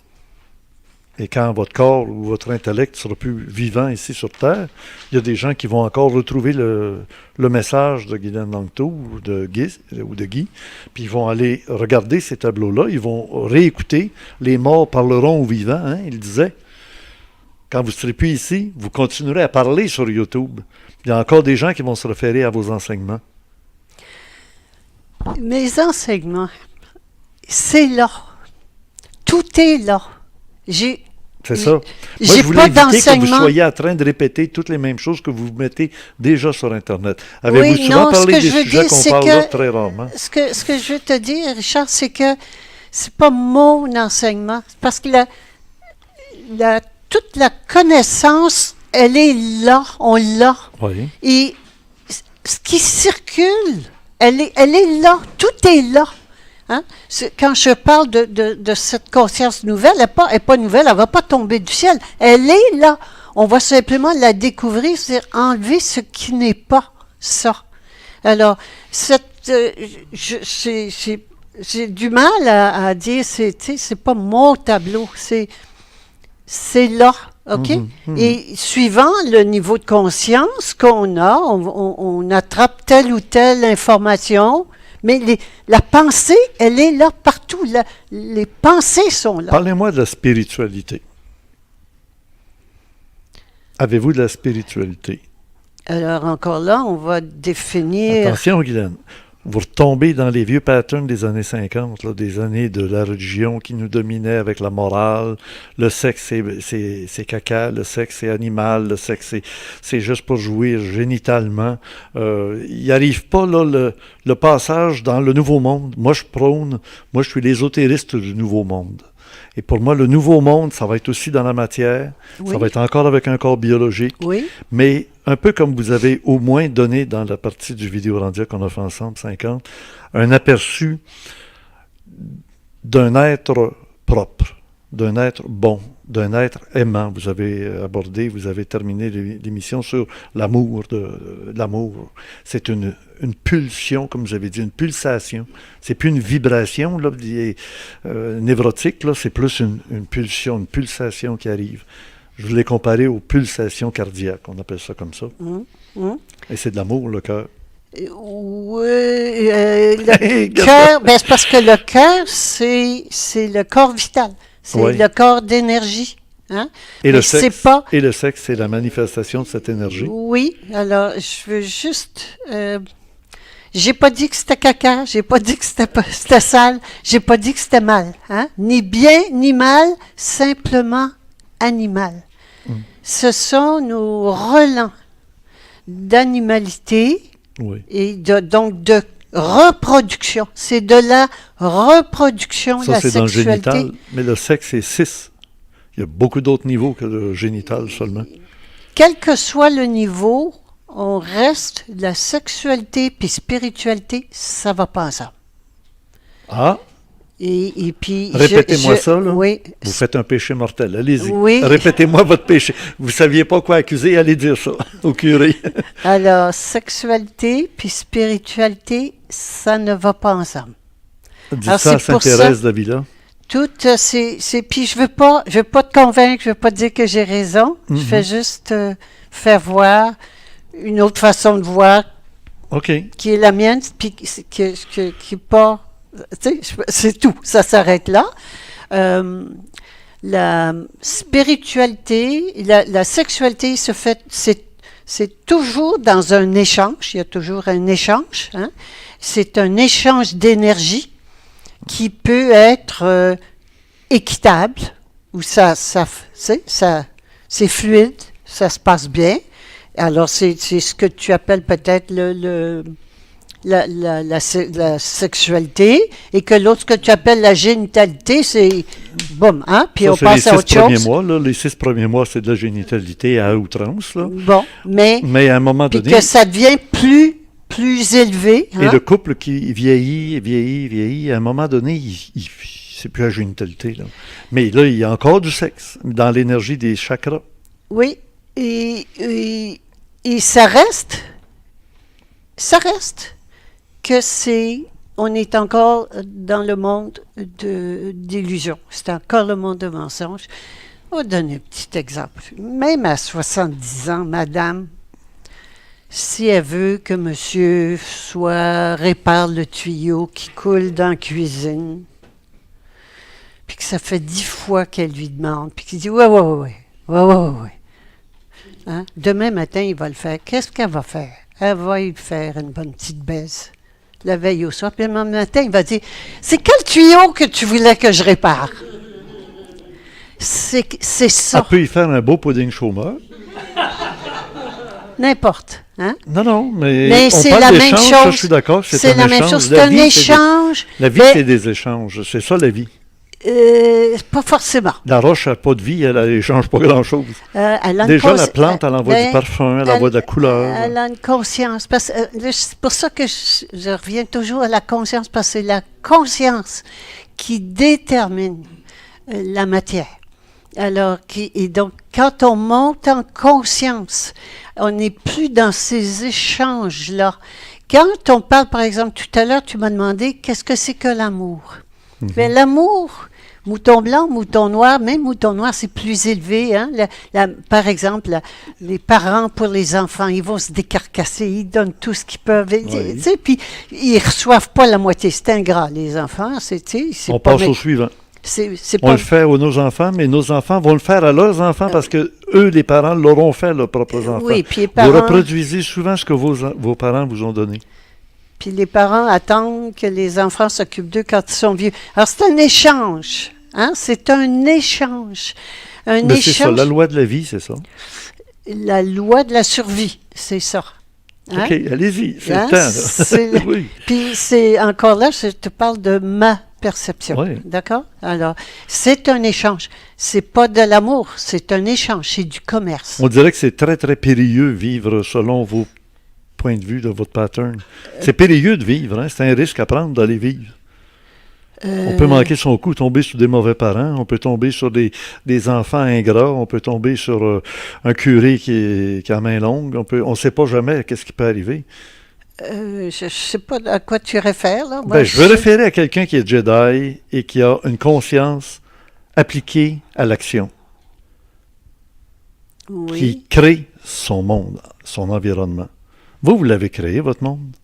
Et quand votre corps ou votre intellect sera plus vivant ici sur Terre, il y a des gens qui vont encore retrouver le message de Guylaine Langto ou de Guy, puis ils vont aller regarder ces tableaux-là, ils vont réécouter « Les morts parleront aux vivants hein, », il disait. Quand vous ne serez plus ici, vous continuerez à parler sur YouTube. Il y a encore des gens qui vont se référer à vos enseignements. Mes enseignements, c'est là. Tout est là. C'est ça. Moi, j'ai je voulais pas éviter que vous d'enseignement. soyez en train de répéter toutes les mêmes choses que vous mettez déjà sur Internet. Avez-vous Oui, souvent non, ce parlé que des je veux sujets dire, qu'on c'est parle que- là très rarement? Ce que je veux te dire, Richard, c'est que c'est pas mon enseignement. Parce que toute la connaissance, elle est là, on l'a. Oui. Et ce qui circule, elle est là, tout est là. Hein? Quand je parle de cette conscience nouvelle, elle n'est pas nouvelle, elle ne va pas tomber du ciel. Elle est là. On va simplement la découvrir, c'est enlever ce qui n'est pas ça. Alors, j'ai du mal à dire, c'est pas mon tableau, c'est là. OK? Et suivant le niveau de conscience qu'on a, on attrape telle ou telle information, mais la pensée, elle est là partout. Les pensées sont là. Parlez-moi de la spiritualité. Avez-vous de la spiritualité? Alors, encore là, on va définir... Attention, Guylaine. Vous retombez dans les vieux patterns des années 50, là, des années de la religion qui nous dominait avec la morale. Le sexe, c'est caca. Le sexe, c'est animal. Le sexe, c'est juste pour jouir génitalement. Il n'arrive pas là, le passage dans le nouveau monde. Moi, je suis l'ésotériste du nouveau monde. Et pour moi, le nouveau monde, ça va être aussi dans la matière. Oui. Ça va être encore avec un corps biologique. Oui, Mais un peu comme vous avez au moins donné dans la partie du vidéo-rendia qu'on a fait ensemble, 50, un aperçu d'un être propre, d'un être bon, d'un être aimant. Vous avez terminé l'émission sur l'amour, l'amour. C'est une pulsion, comme vous avez dit, une pulsation. C'est plus une vibration là, névrotique, là, c'est plus une pulsion, une pulsation qui arrive. Je voulais comparer aux pulsations cardiaques, on appelle ça comme ça. Et c'est de l'amour, le cœur. Oui, le cœur, ben c'est parce que le cœur, c'est le corps vital. C'est Oui. le corps d'énergie. Hein? Et Mais le c'est sexe, pas... et le sexe, c'est la manifestation de cette énergie. Oui, alors je veux juste... j'ai pas dit que c'était caca, j'ai pas dit que c'était sale, j'ai pas dit que c'était mal. Hein? Ni bien, ni mal, simplement animal. Ce sont nos relents d'animalité Oui. et donc de reproduction. C'est de la reproduction, Ça, la c'est dans le sexualité. génital. Mais le sexe, c'est 6. Il y a beaucoup d'autres niveaux que le génital seulement. Quel que soit le niveau, on reste la sexualité puis spiritualité, ça va pas ensemble. Ah, Et puis répétez-moi ça, là. Oui. Vous faites un péché mortel. Allez-y. Oui. Répétez-moi votre péché. Vous ne saviez pas quoi accuser, allez dire ça au curé. Alors, sexualité puis spiritualité, ça ne va pas ensemble. Dites Alors, ça à c'est pour Sainte-Thérèse d'Avila. Tout, puis je veux pas te convaincre, je veux pas te dire que j'ai raison. Je fais juste faire voir une autre façon de voir OK. qui est la mienne, puis qui est pas... Tu sais, c'est tout, ça s'arrête là. La spiritualité, la sexualité se fait... C'est toujours dans un échange, il y a toujours un échange. Hein? C'est un échange d'énergie qui peut être équitable, où c'est fluide, ça se passe bien. Alors, c'est ce que tu appelles peut-être la sexualité, et que l'autre, ce que tu appelles la génitalité, c'est boum, hein? Puis Ça, on c'est passe à autre les 6 premiers chose. mois. Là. Les 6 premiers mois, c'est de la génitalité à outrance. Là. Bon, mais Mais à un moment puis donné... que ça devient plus élevé. Et Hein? le couple qui vieillit, à un moment donné, c'est plus la génitalité. Là. Mais là, il y a encore du sexe dans l'énergie des chakras. Oui, et ça reste que on est encore dans le monde d'illusions. C'est encore le monde de mensonges. On va donner un petit exemple. Même à 70 ans, madame, si elle veut que monsieur répare le tuyau qui coule dans la cuisine, puis que ça fait 10 fois qu'elle lui demande, puis qu'il dit ouais. Hein? Demain matin, il va le faire. Qu'est-ce qu'elle va faire? Elle va lui faire une bonne petite baise la veille au soir. Puis le matin, il va dire c'est quel tuyau que tu voulais que je répare? C'est ça. Elle peut y faire un beau pudding chômeur. N'importe. Hein? Non, mais Mais on c'est parle la même d'échange, chose. ça, je suis d'accord. C'est la même chose. C'est La un vie, échange. La vie, mais, c'est des échanges. C'est ça, la vie. pas forcément. La roche n'a pas de vie, elle n'échange pas grand-chose. Déjà, la plante, elle envoie du parfum, elle envoie de la couleur. Elle a une conscience. C'est pour ça que je reviens toujours à la conscience, parce que c'est la conscience qui détermine la matière. Alors, et donc, quand on monte en conscience, on n'est plus dans ces échanges-là. Quand on parle, par exemple, tout à l'heure, tu m'as demandé qu'est-ce que c'est que l'amour. Mais l'amour, mouton blanc, mouton noir, même mouton noir, c'est plus élevé. Hein? Par exemple, les parents pour les enfants, ils vont se décarcasser, ils donnent tout ce qu'ils peuvent. Oui. Tu sais, puis ils ne reçoivent pas la moitié. C'est ingrat, les enfants. On passe au suivant. On le fait à nos enfants, mais nos enfants vont le faire à leurs enfants parce que eux, les parents, l'auront fait à leurs propres enfants. Oui, puis les parents, vous reproduisez souvent ce que vos parents vous ont donné. Puis les parents attendent que les enfants s'occupent d'eux quand ils sont vieux. Alors, c'est un échange. Hein? C'est un échange. C'est ça, la loi de la vie, c'est ça. La loi de la survie, c'est ça. Hein? OK, allez-y, c'est le temps. Oui. Puis c'est encore là, je te parle de ma perception. Oui. D'accord? Alors, c'est un échange. C'est pas de l'amour, c'est un échange, c'est du commerce. On dirait que c'est très, très périlleux vivre selon vos points de vue, de votre pattern. C'est périlleux de vivre, hein? C'est un risque à prendre d'aller vivre. On peut manquer son coup, tomber sur des mauvais parents, on peut tomber sur des enfants ingrats, on peut tomber sur un curé qui a main longue, on ne sait pas jamais qu'est-ce qui peut arriver. Je ne sais pas à quoi tu réfères. Là. Moi, je veux référer à quelqu'un qui est Jedi et qui a une conscience appliquée à l'action. Oui. Qui crée son monde, son environnement. Vous l'avez créé, votre monde.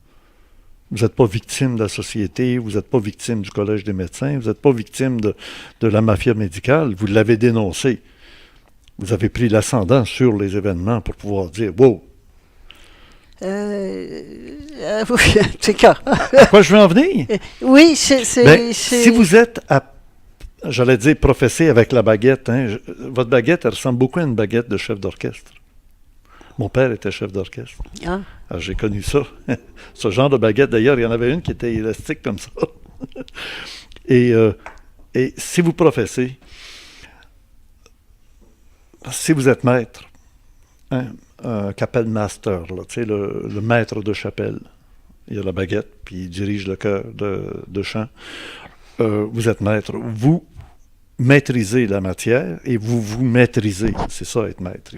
Vous n'êtes pas victime de la société, vous n'êtes pas victime du Collège des médecins, vous n'êtes pas victime de la mafia médicale, vous l'avez dénoncé. Vous avez pris l'ascendant sur les événements pour pouvoir dire « Wow! » Oui, c'est quoi? À quoi je veux en venir? Oui, si vous êtes j'allais dire professé avec la baguette, hein, votre baguette, elle ressemble beaucoup à une baguette de chef d'orchestre. Mon père était chef d'orchestre. Ah. Alors, j'ai connu ça. Ce genre de baguette, d'ailleurs, il y en avait une qui était élastique comme ça. Et si vous professez, si vous êtes maître, hein, un chapelle master, là, tu sais, le maître de chapelle, il a la baguette, puis il dirige le chœur de chant. Vous êtes maître. Vous maîtrisez la matière et vous maîtrisez. C'est ça, être maître.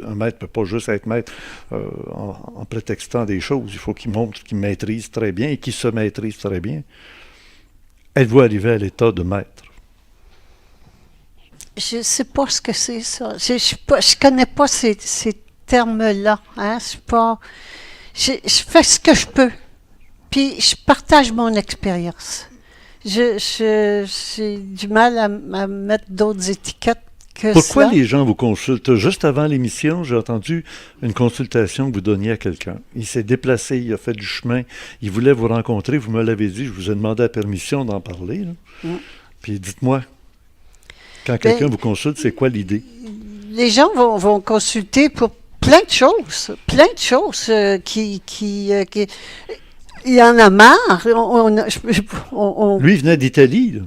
Un maître ne peut pas juste être maître en prétextant des choses. Il faut qu'il montre qu'il maîtrise très bien et qu'il se maîtrise très bien. Êtes-vous arrivé à l'état de maître? Je ne sais pas ce que c'est, ça. Je ne connais pas ces termes-là. Hein? Je fais ce que je peux. Puis je partage mon expérience. J'ai du mal à mettre d'autres étiquettes que Pourquoi ça. les gens vous consultent? Juste avant l'émission, j'ai entendu une consultation que vous donniez à quelqu'un. Il s'est déplacé, il a fait du chemin, il voulait vous rencontrer, vous me l'avez dit, je vous ai demandé la permission d'en parler. Puis dites-moi, quand quelqu'un vous consulte, c'est quoi l'idée? Les gens vont consulter pour plein de choses il y en a marre. Lui, il venait d'Italie. Là.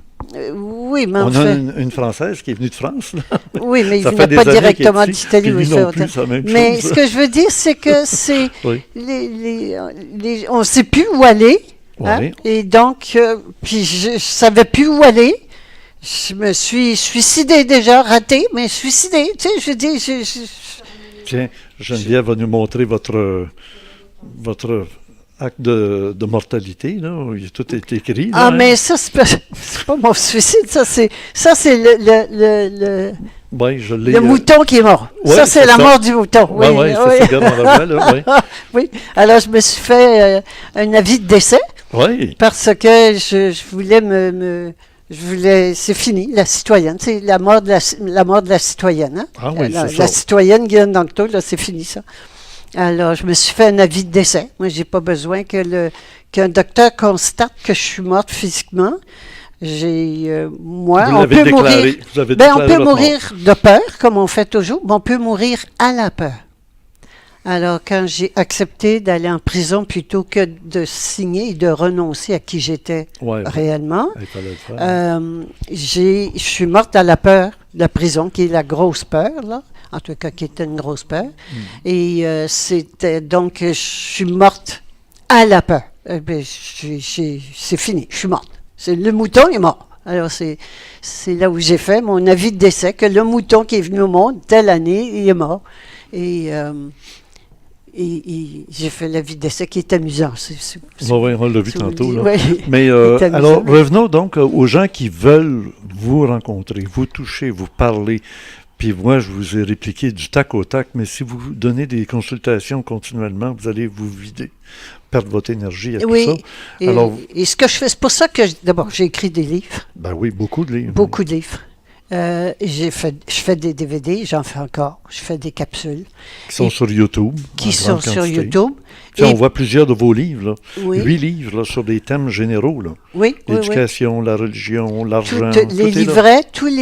Oui, mais on a une Française qui est venue de France. Là. Oui, mais il Ça ne fait venait pas des années directement qu'il est ici, d'Italie. puis Oui, lui non plus, c'est la même mais chose. ce que je veux dire, c'est que c'est Oui. on ne sait plus où aller. Hein? Oui. Et donc, puis je ne savais plus où aller. Je me suis suicidée déjà, ratée, mais suicidée. Tu sais, je dis, Tiens, Geneviève va nous montrer votre acte de mortalité, là. Tout est écrit. Là, Ah, hein? mais ça, c'est pas mon suicide, ça, c'est Oui, je l'ai. le mouton qui est mort. ouais, ça, c'est c'est la ça. mort du mouton. Oui, Oui, ouais, ça oui. figure dans la voie, là, oui. Oui. Alors, je me suis fait un avis de décès Oui, parce que je voulais c'est fini, la citoyenne. C'est la mort de la citoyenne. Hein? ah oui, c'est La ça. citoyenne Guyane Danctot, là, c'est fini, ça. Alors, je me suis fait un avis de décès. Moi, j'ai pas besoin qu'un docteur constate que je suis morte physiquement. Moi, Vous on l'avez peut déclaré. mourir. Vous avez Ben, on déclaré peut votre mourir de peur, comme on fait toujours, mais on peut mourir à la peur. Alors, quand j'ai accepté d'aller en prison plutôt que de signer et de renoncer à qui j'étais mort. Ouais, réellement, il fallait le faire. je suis morte à la peur de la prison, qui est la grosse peur, là. En tout cas, qui était une grosse peur. Et c'était donc, je suis morte à la peur. C'est fini, je suis morte. Le mouton est mort. Alors, c'est là où j'ai fait mon avis de décès, que le mouton qui est venu au monde, telle année, il est mort. Et j'ai fait l'avis de décès qui est amusant. Oui, on l'a vu si vous tantôt. le Là. dites, oui. Mais C'est amusant. alors, revenons donc aux gens qui veulent vous rencontrer, vous toucher, vous parler. Puis moi, je vous ai répliqué du tac au tac, mais si vous donnez des consultations continuellement, vous allez vous vider, perdre votre énergie à tout Oui, ça. et, Alors, et ce que je fais, c'est pour ça que, d'abord, j'ai écrit des livres, ben oui, beaucoup de livres. beaucoup de livres. Je fais des DVD, j'en fais encore. Je fais des capsules Qui sont et- sur YouTube. qui en sont grande sur quantité. YouTube. Puis Et- on voit plusieurs de vos livres, là. Oui, 8 livres là, sur des thèmes généraux. Là. oui, oui. L'éducation, la religion, l'argent. Tous tout les est là.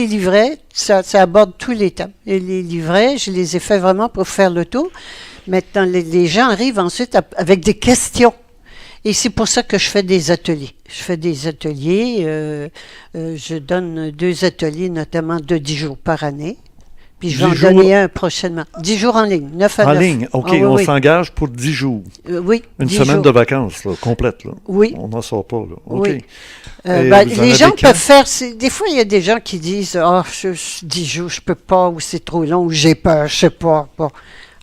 livrets, ça aborde tous les thèmes. Et les livrets, je les ai faits vraiment pour faire le tour. Maintenant, les gens arrivent ensuite avec des questions. Et c'est pour ça que je fais des ateliers. Je fais des ateliers, je donne 2 ateliers, notamment de 10 jours par année. Puis je vais 10 en jours- donner un prochainement. 10 jours en ligne, 9 à En 9. ligne, OK, Ah, oui, on oui. s'engage pour 10 jours. Oui, Une 10 semaine jours. de vacances, là, complète. Là. Oui. On n'en sort pas. Là. OK. Oui. Et vous en Les avez gens quand? peuvent faire. Des fois, il y a des gens qui disent ah, 10 jours, je peux pas, ou c'est trop long, ou j'ai peur, je sais pas. Bon.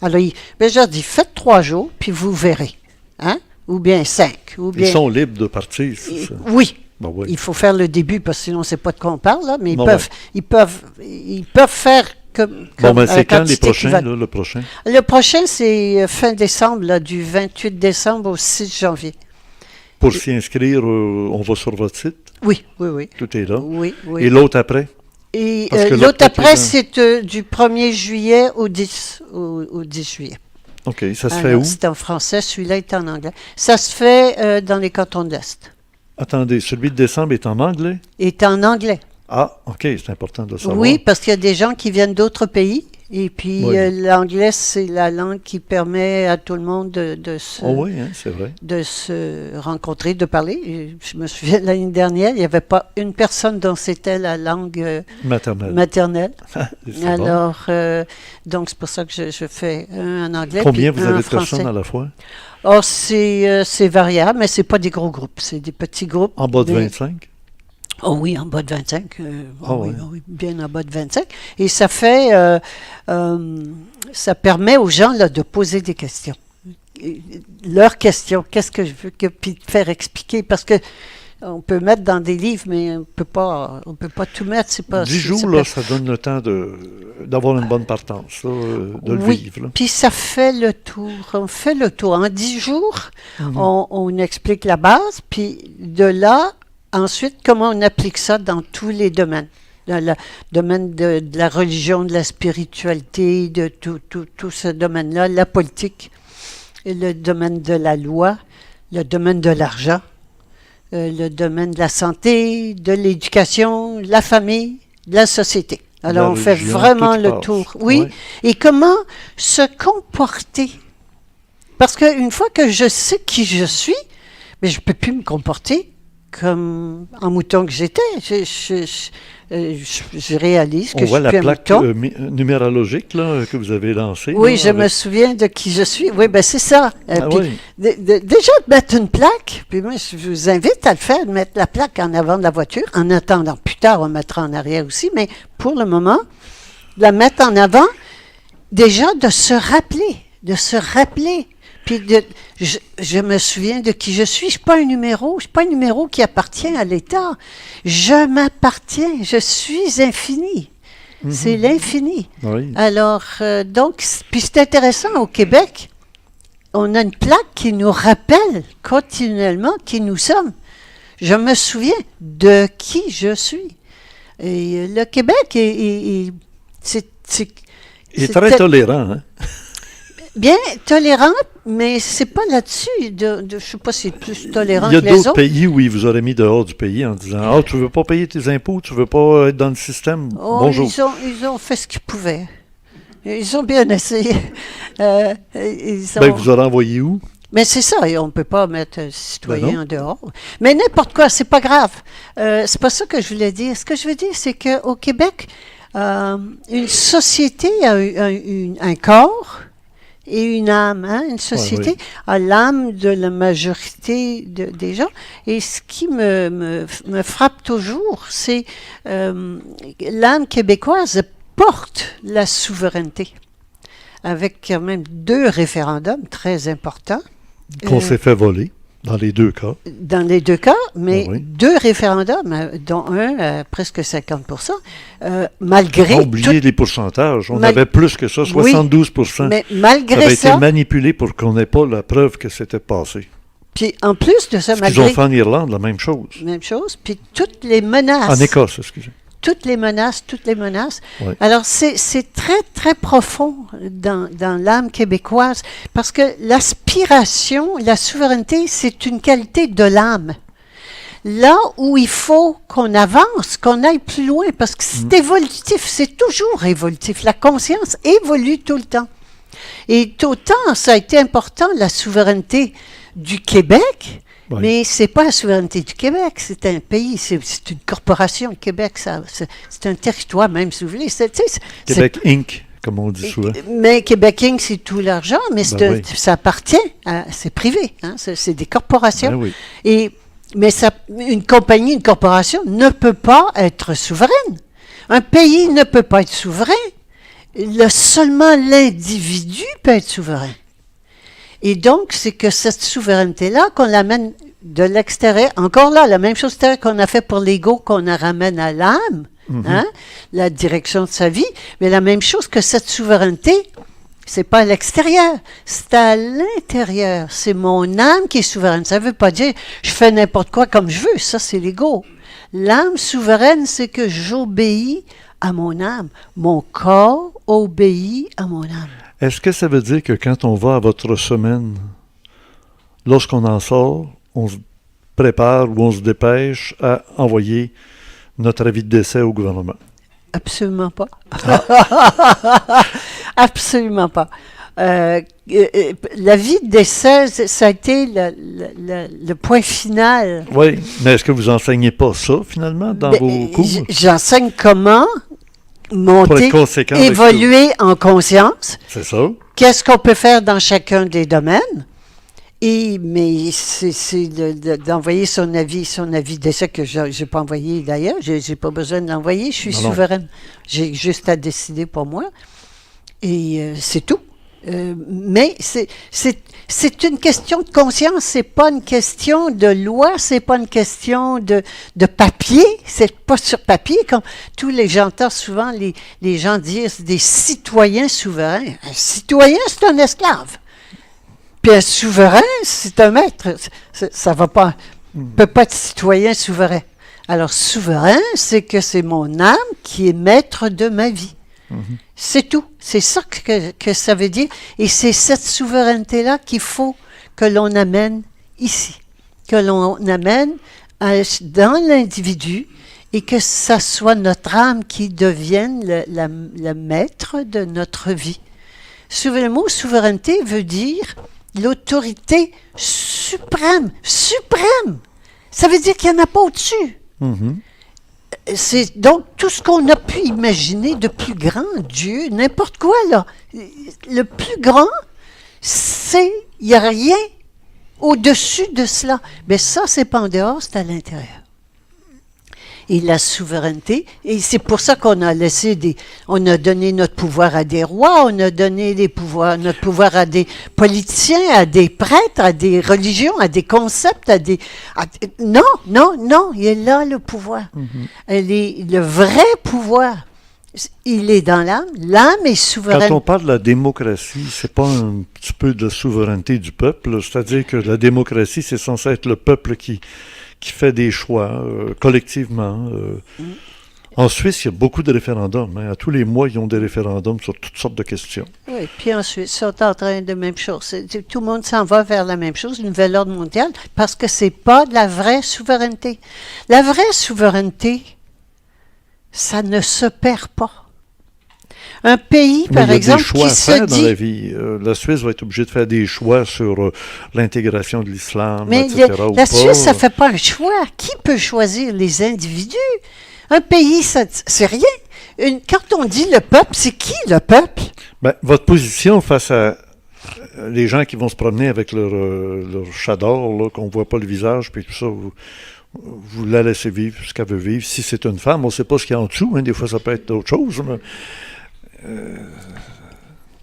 Alors, je leur dis faites 3 jours, puis vous verrez. Hein? Ou bien 5. Ou bien... Ils sont libres de partir. c'est ça. Oui. Ben oui. Il faut faire le début, parce que sinon, on ne sait pas de quoi on parle, là, mais Bon, ils peuvent faire comme. Bon, ben à la c'est quand les quantité qu'ils prochains, veulent. là, le prochain? Le prochain, c'est fin décembre, là, du 28 décembre au 6 janvier. Pour s'y inscrire, on va sur votre site. Oui, oui, oui. Tout est là. Oui, oui. Et l'autre après? Et Parce que là, l'autre peut-être après, les gens- c'est du 1er juillet au 10 juillet. OK. Ça se fait Alors, où? c'est en français, celui-là est en anglais. Ça se fait dans les cantons de l'Est. Attendez, celui de décembre est en anglais? Est en anglais. Ah, OK, c'est important de le savoir. Oui, parce qu'il y a des gens qui viennent d'autres pays. Et puis, Oui. l'anglais, c'est la langue qui permet à tout le monde de Oh oui, hein, c'est vrai. se rencontrer, de parler. Et je me souviens, l'année dernière, il n'y avait pas une personne dont c'était la langue Maternelle. maternelle. C'est bon. Alors, donc, c'est pour ça que je fais un en anglais. Combien puis vous un en avez de français. personnes à la fois? Oh, c'est variable, mais c'est pas des gros groupes, c'est des petits groupes. En bas de mais- 25? Oh oui, en bas de 25. Ah oui, ouais. oui, bien en bas de 25. Et ça fait, ça permet aux gens là, de poser des questions. Leurs questions, qu'est-ce que je veux, puis de faire expliquer, parce que on peut mettre dans des livres, mais on peut pas tout mettre. C'est pas. 10 c'est jours, là, ça donne le temps d'avoir une bonne partance, là, de le Oui. vivre. Là. Puis ça fait le tour. On fait le tour. En 10 jours, on explique la base, puis de là, ensuite, comment on applique ça dans tous les domaines. Dans le domaine de la religion, de la spiritualité, de tout ce domaine-là, la politique, et le domaine de la loi, le domaine de l'argent, le domaine de la santé, de l'éducation, la famille, de la société. Alors, La on fait religion, vraiment tout le passe. tour. Oui. Ouais. Et comment se comporter. Parce qu'une fois que je sais qui je suis, mais je ne peux plus me comporter comme en mouton que j'étais. Je réalise que On je voit suis la plus un plaque mouton. numérologique là, que vous avez lancée. Oui, là, je me avec- souviens de qui je suis. Oui, ben c'est ça. Ah Puis oui. déjà de mettre une plaque, puis moi je vous invite à le faire, de mettre la plaque en avant de la voiture, en attendant. Plus tard, on mettra en arrière aussi, mais pour le moment, la mettre en avant déjà de se rappeler. Puis je me souviens de qui je suis. Je ne suis pas un numéro qui appartient à l'État. Je m'appartiens, je suis infini. C'est l'infini. Oui. Alors, donc, puis c'est intéressant, au Québec, on a une plaque qui nous rappelle continuellement qui nous sommes. Je me souviens de qui je suis. Et le Québec c'est Il est très tolérant, hein? bien tolérant, mais c'est pas là-dessus. Je ne sais pas si c'est plus tolérant Il y a que les d'autres autres. pays où ils vous auraient mis dehors du pays en disant « Ah, tu veux pas payer tes impôts, tu veux pas être dans le système, Oh, bonjour. » ils ont fait ce qu'ils pouvaient. Ils ont bien essayé. Ils ont... Ben, vous aurez envoyé où? Mais c'est ça, et on ne peut pas mettre un citoyen non. en dehors. Mais n'importe quoi, c'est pas grave. C'est pas ça que je voulais dire. Ce que je veux dire, c'est qu'au Québec, une société a un corps et une âme. Hein? Une société a l'âme de la majorité des gens. Et ce qui me frappe toujours, c'est l'âme québécoise porte la souveraineté. Avec quand même 2 référendums très importants. Qu'on s'est fait voler, dans les 2 cas. Dans les 2 cas, mais Ah oui. 2 référendums, dont un à presque 50%, malgré Pas oublier les pourcentages. On Mal- avait plus que ça, 72%. mais Ça malgré avait été ça, manipulé pour qu'on n'ait pas la preuve que c'était passé. puis en plus de ça, Ce qu'ils ont malgré fait en Irlande, la même chose. même chose, puis toutes les menaces. En Écosse, excusez. Toutes les menaces. Ouais. Alors, c'est très, très profond dans l'âme québécoise, parce que l'aspiration, la souveraineté, c'est une qualité de l'âme. Là où il faut qu'on avance, qu'on aille plus loin, parce que c'est évolutif, c'est toujours évolutif. La conscience évolue tout le temps. Et autant, ça a été important, la souveraineté du Québec, Ouais. mais c'est pas la souveraineté du Québec, c'est un pays, c'est une corporation. Le Québec, c'est un territoire, même si vous voulez. Québec Inc., comme on dit souvent. Mais Québec Inc., c'est tout l'argent, mais Ben oui. ça appartient, c'est privé, hein, c'est des corporations. Ben oui. Mais une compagnie, une corporation ne peut pas être souveraine. Un pays ne peut pas être souverain. Seulement l'individu peut être souverain. Et donc, c'est que cette souveraineté-là, qu'on l'amène de l'extérieur, encore là, la même chose qu'on a fait pour l'ego, qu'on la ramène à l'âme, hein, la direction de sa vie, mais la même chose que cette souveraineté, c'est pas à l'extérieur, c'est à l'intérieur. C'est mon âme qui est souveraine. Ça veut pas dire je fais n'importe quoi comme je veux, ça c'est l'ego. L'âme souveraine, c'est que j'obéis à mon âme. Mon corps obéit à mon âme. Est-ce que ça veut dire que quand on va à votre semaine, lorsqu'on en sort, on se prépare ou on se dépêche à envoyer notre avis de décès au gouvernement? Absolument pas. Absolument pas. L'avis de décès, ça a été le point final. Oui, mais est-ce que vous enseignez pas ça, finalement, dans vos cours? J'enseigne comment Pour monter, être conséquent avec évoluer en conscience. C'est ça? Qu'est-ce qu'on peut faire dans chacun des domaines? Mais c'est d'envoyer son avis d'essai que je n'ai pas envoyé d'ailleurs. Je n'ai pas besoin de l'envoyer. Je suis Non. souveraine. J'ai juste à décider pour moi. Et c'est tout. Mais c'est une question de conscience. C'est pas une question de loi. C'est pas une question de papier. C'est pas sur papier. Comme tous les j'entends souvent les gens dire des citoyens souverains. Un citoyen, c'est un esclave. Puis un souverain, c'est un maître. Ça va pas. Peut pas être citoyen souverain. Alors, souverain, c'est que c'est mon âme qui est maître de ma vie. C'est tout. C'est ça que ça veut dire. Et c'est cette souveraineté-là qu'il faut que l'on amène ici. Que l'on amène dans l'individu et que ça soit notre âme qui devienne le maître de notre vie. Le mot souveraineté veut dire l'autorité suprême. Suprême! Ça veut dire qu'il n'y en a pas au-dessus. C'est donc tout ce qu'on a pu imaginer de plus grand, Dieu, n'importe quoi, là. Le plus grand, il n'y a rien au-dessus de cela. Mais ça, c'est pas en dehors, c'est à l'intérieur. et la souveraineté. Et c'est pour ça qu'on a on a donné notre pouvoir à des rois, on a donné notre pouvoir à des politiciens, à des prêtres, à des religions, à des concepts, non, il est là le pouvoir. Le vrai pouvoir, il est dans l'âme. L'âme est souveraine. Quand on parle de la démocratie, c'est pas un petit peu de la souveraineté du peuple, là. C'est-à-dire que la démocratie, c'est censé être le peuple qui fait des choix collectivement. En Suisse, il y a beaucoup de référendums. Hein. À tous les mois, ils ont des référendums sur toutes sortes de questions. Oui, puis ensuite, ils sont en train de même chose. Tout le monde s'en va vers la même chose, le nouvel ordre mondial, parce que c'est pas de la vraie souveraineté. La vraie souveraineté, ça ne se perd pas. Un pays, Mais par il y a exemple, des choix qui à se faire dans la dit... vie. La Suisse va être obligée de faire des choix sur l'intégration de l'islam, Mais etc. la Suisse, ça ne fait pas un choix. Qui peut choisir les individus? Un pays, c'est rien. Quand on dit le peuple, c'est qui le peuple? Ben, votre position face à les gens qui vont se promener avec leur chat d'or, là, qu'on ne voit pas le visage, puis tout ça, vous la laissez vivre ce qu'elle veut vivre. Si c'est une femme, on ne sait pas ce qu'il y a en dessous. Hein. Des fois, ça peut être d'autres choses. Mais,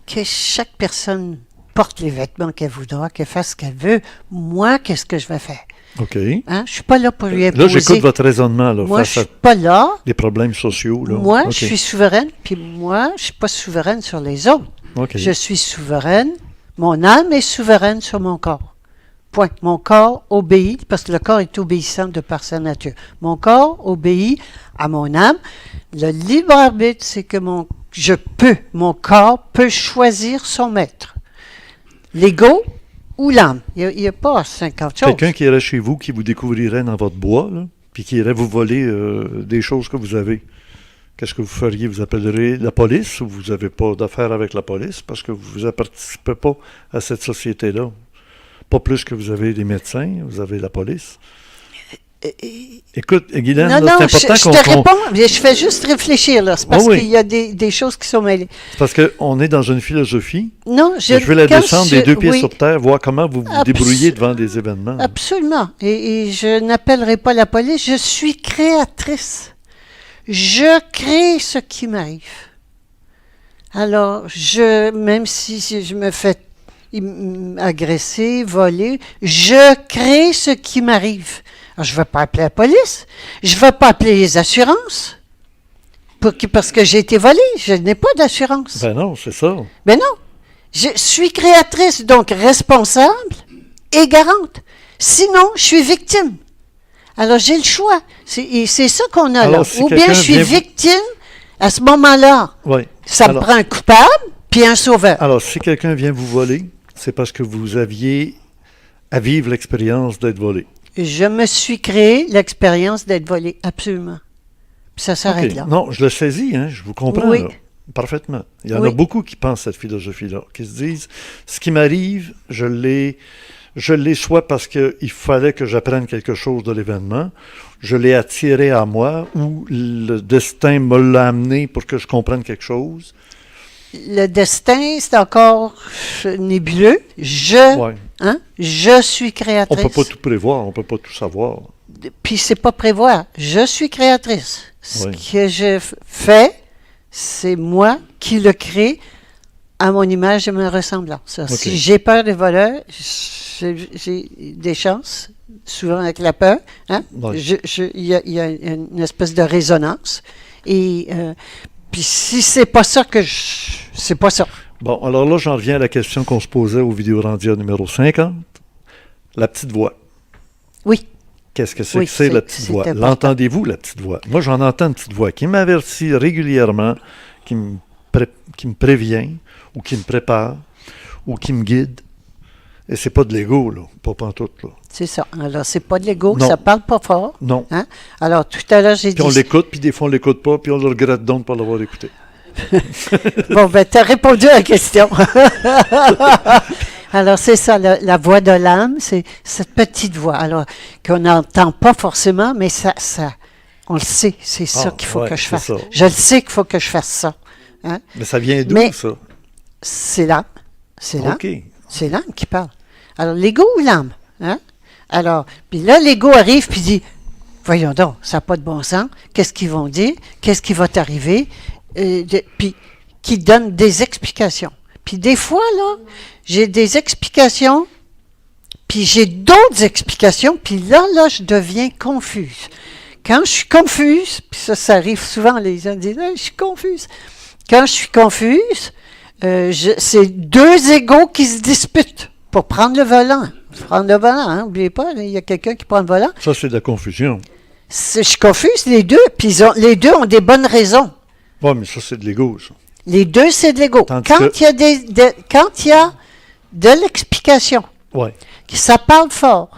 que chaque personne porte les vêtements qu'elle voudra, qu'elle fasse ce qu'elle veut. Moi, qu'est-ce que je vais faire? OK. Hein? Je ne suis pas là pour lui imposer. Là, j'écoute votre raisonnement là, moi, je face ne suis pas là. à des problèmes sociaux. Là. Moi, OK. je suis souveraine, puis moi, je ne suis pas souveraine sur les autres. OK. Je suis souveraine. Mon âme est souveraine sur mon corps. Point. Mon corps obéit, parce que le corps est obéissant de par sa nature. Mon corps obéit à mon âme. Le libre arbitre, c'est que mon corps peut choisir son maître. L'ego ou l'âme. Il n'y a pas 50 choses. Quelqu'un qui irait chez vous, qui vous découvrirait dans votre bois, là, puis qui irait vous voler des choses que vous avez. Qu'est-ce que vous feriez? Vous appelleriez la police ou vous n'avez pas d'affaires avec la police parce que vous ne participez pas à cette société-là? Pas plus que vous avez des médecins, vous avez la police. Écoute, Guylaine, Non, là, non, c'est important je te réponds, mais je fais juste réfléchir, là. C'est parce oui. qu'il y a des choses qui sont mêlées. C'est parce qu'on est dans une philosophie. Non, Je veux la quand descendre des deux pieds oui, sur terre, voir comment vous vous débrouillez devant des événements. Absolument. Et je n'appellerai pas la police. Je suis créatrice. Je crée ce qui m'arrive. Alors, même si je me fais agresser, voler, je crée ce qui m'arrive. Alors, je ne vais pas appeler la police. Je ne vais pas appeler les assurances. Parce que j'ai été volée. Je n'ai pas d'assurance. Ben non, c'est ça. Ben non. Je suis créatrice, donc responsable et garante. Sinon, je suis victime. Alors, j'ai le choix. C'est ça qu'on a Alors, là. si Ou bien quelqu'un je suis vient victime, à ce moment-là, Oui. ça me prend un coupable puis un sauveur. Alors, si quelqu'un vient vous voler, c'est parce que vous aviez à vivre l'expérience d'être volé. Je me suis créé l'expérience d'être volée, absolument. Puis ça s'arrête OK. là. Non, je le saisis, hein, je vous comprends Oui. là, parfaitement. Il y en Oui. a beaucoup qui pensent cette philosophie-là, qui se disent, ce qui m'arrive, je l'ai soit parce qu'il fallait que j'apprenne quelque chose de l'événement, je l'ai attiré à moi, ou le destin me l'a amené pour que je comprenne quelque chose. Le destin, c'est encore nébuleux. Ouais. Je suis On créatrice. ne peut pas tout prévoir, on ne peut pas tout savoir. Puis c'est pas prévoir. Je suis créatrice. Ce Oui. que je fais, c'est moi qui le crée à mon image et ma ressemblance. Alors, OK. si j'ai peur des voleurs, j'ai des chances, souvent avec la peur. Hein? Ouais. Il y a une espèce de résonance. Et puis si c'est pas ça c'est pas ça. Bon, alors là, j'en reviens à la question qu'on se posait au Vidéorandia numéro 50. La petite voix. Oui. Qu'est-ce que c'est Oui, que c'est la petite c'est voix? important. L'entendez-vous, la petite voix? Moi, j'en entends une petite voix qui m'avertit régulièrement, qui me prévient, ou qui me prépare, ou qui me guide. Et c'est pas de l'ego, là. Pas pantoute, là. C'est ça. Alors, c'est pas de l'ego, Non. ça parle pas fort. Non. Hein? Alors, tout à l'heure, j'ai dit... Puis on l'écoute, puis des fois on l'écoute pas, puis on le regrette donc de pas l'avoir écouté. Bon, ben, tu as répondu à la question. Alors, c'est ça, la voix de l'âme, c'est cette petite voix, alors, qu'on n'entend pas forcément, mais ça, on le sait, c'est ça qu'il faut ouais, que je c'est fasse. ça. Je le sais qu'il faut que je fasse ça. Hein? Mais ça vient d'où, Mais- ça? C'est l'âme. C'est l'âme. OK. C'est l'âme qui parle. Alors, l'ego ou l'âme? Hein? Alors, puis là, l'ego arrive puis dit, voyons donc, ça n'a pas de bon sens. Qu'est-ce qu'ils vont dire? Qu'est-ce qui va t'arriver? Puis, qui donnent des explications. Puis des fois, là, j'ai des explications, puis j'ai d'autres explications, puis là, je deviens confuse. Quand je suis confuse, puis ça arrive souvent, les gens disent « je suis confuse ». Quand je suis confuse, c'est deux égos qui se disputent pour prendre le volant. Prendre le volant, hein, n'oubliez pas, il y a quelqu'un qui prend le volant. Ça, c'est de la confusion. Je suis confuse, les deux, puis les deux ont des bonnes raisons. Oui, mais ça, c'est de l'ego, ça. Les deux, c'est de l'ego. Tandis Quand que- il y a quand il y a de l'explication, Oui. ça parle fort,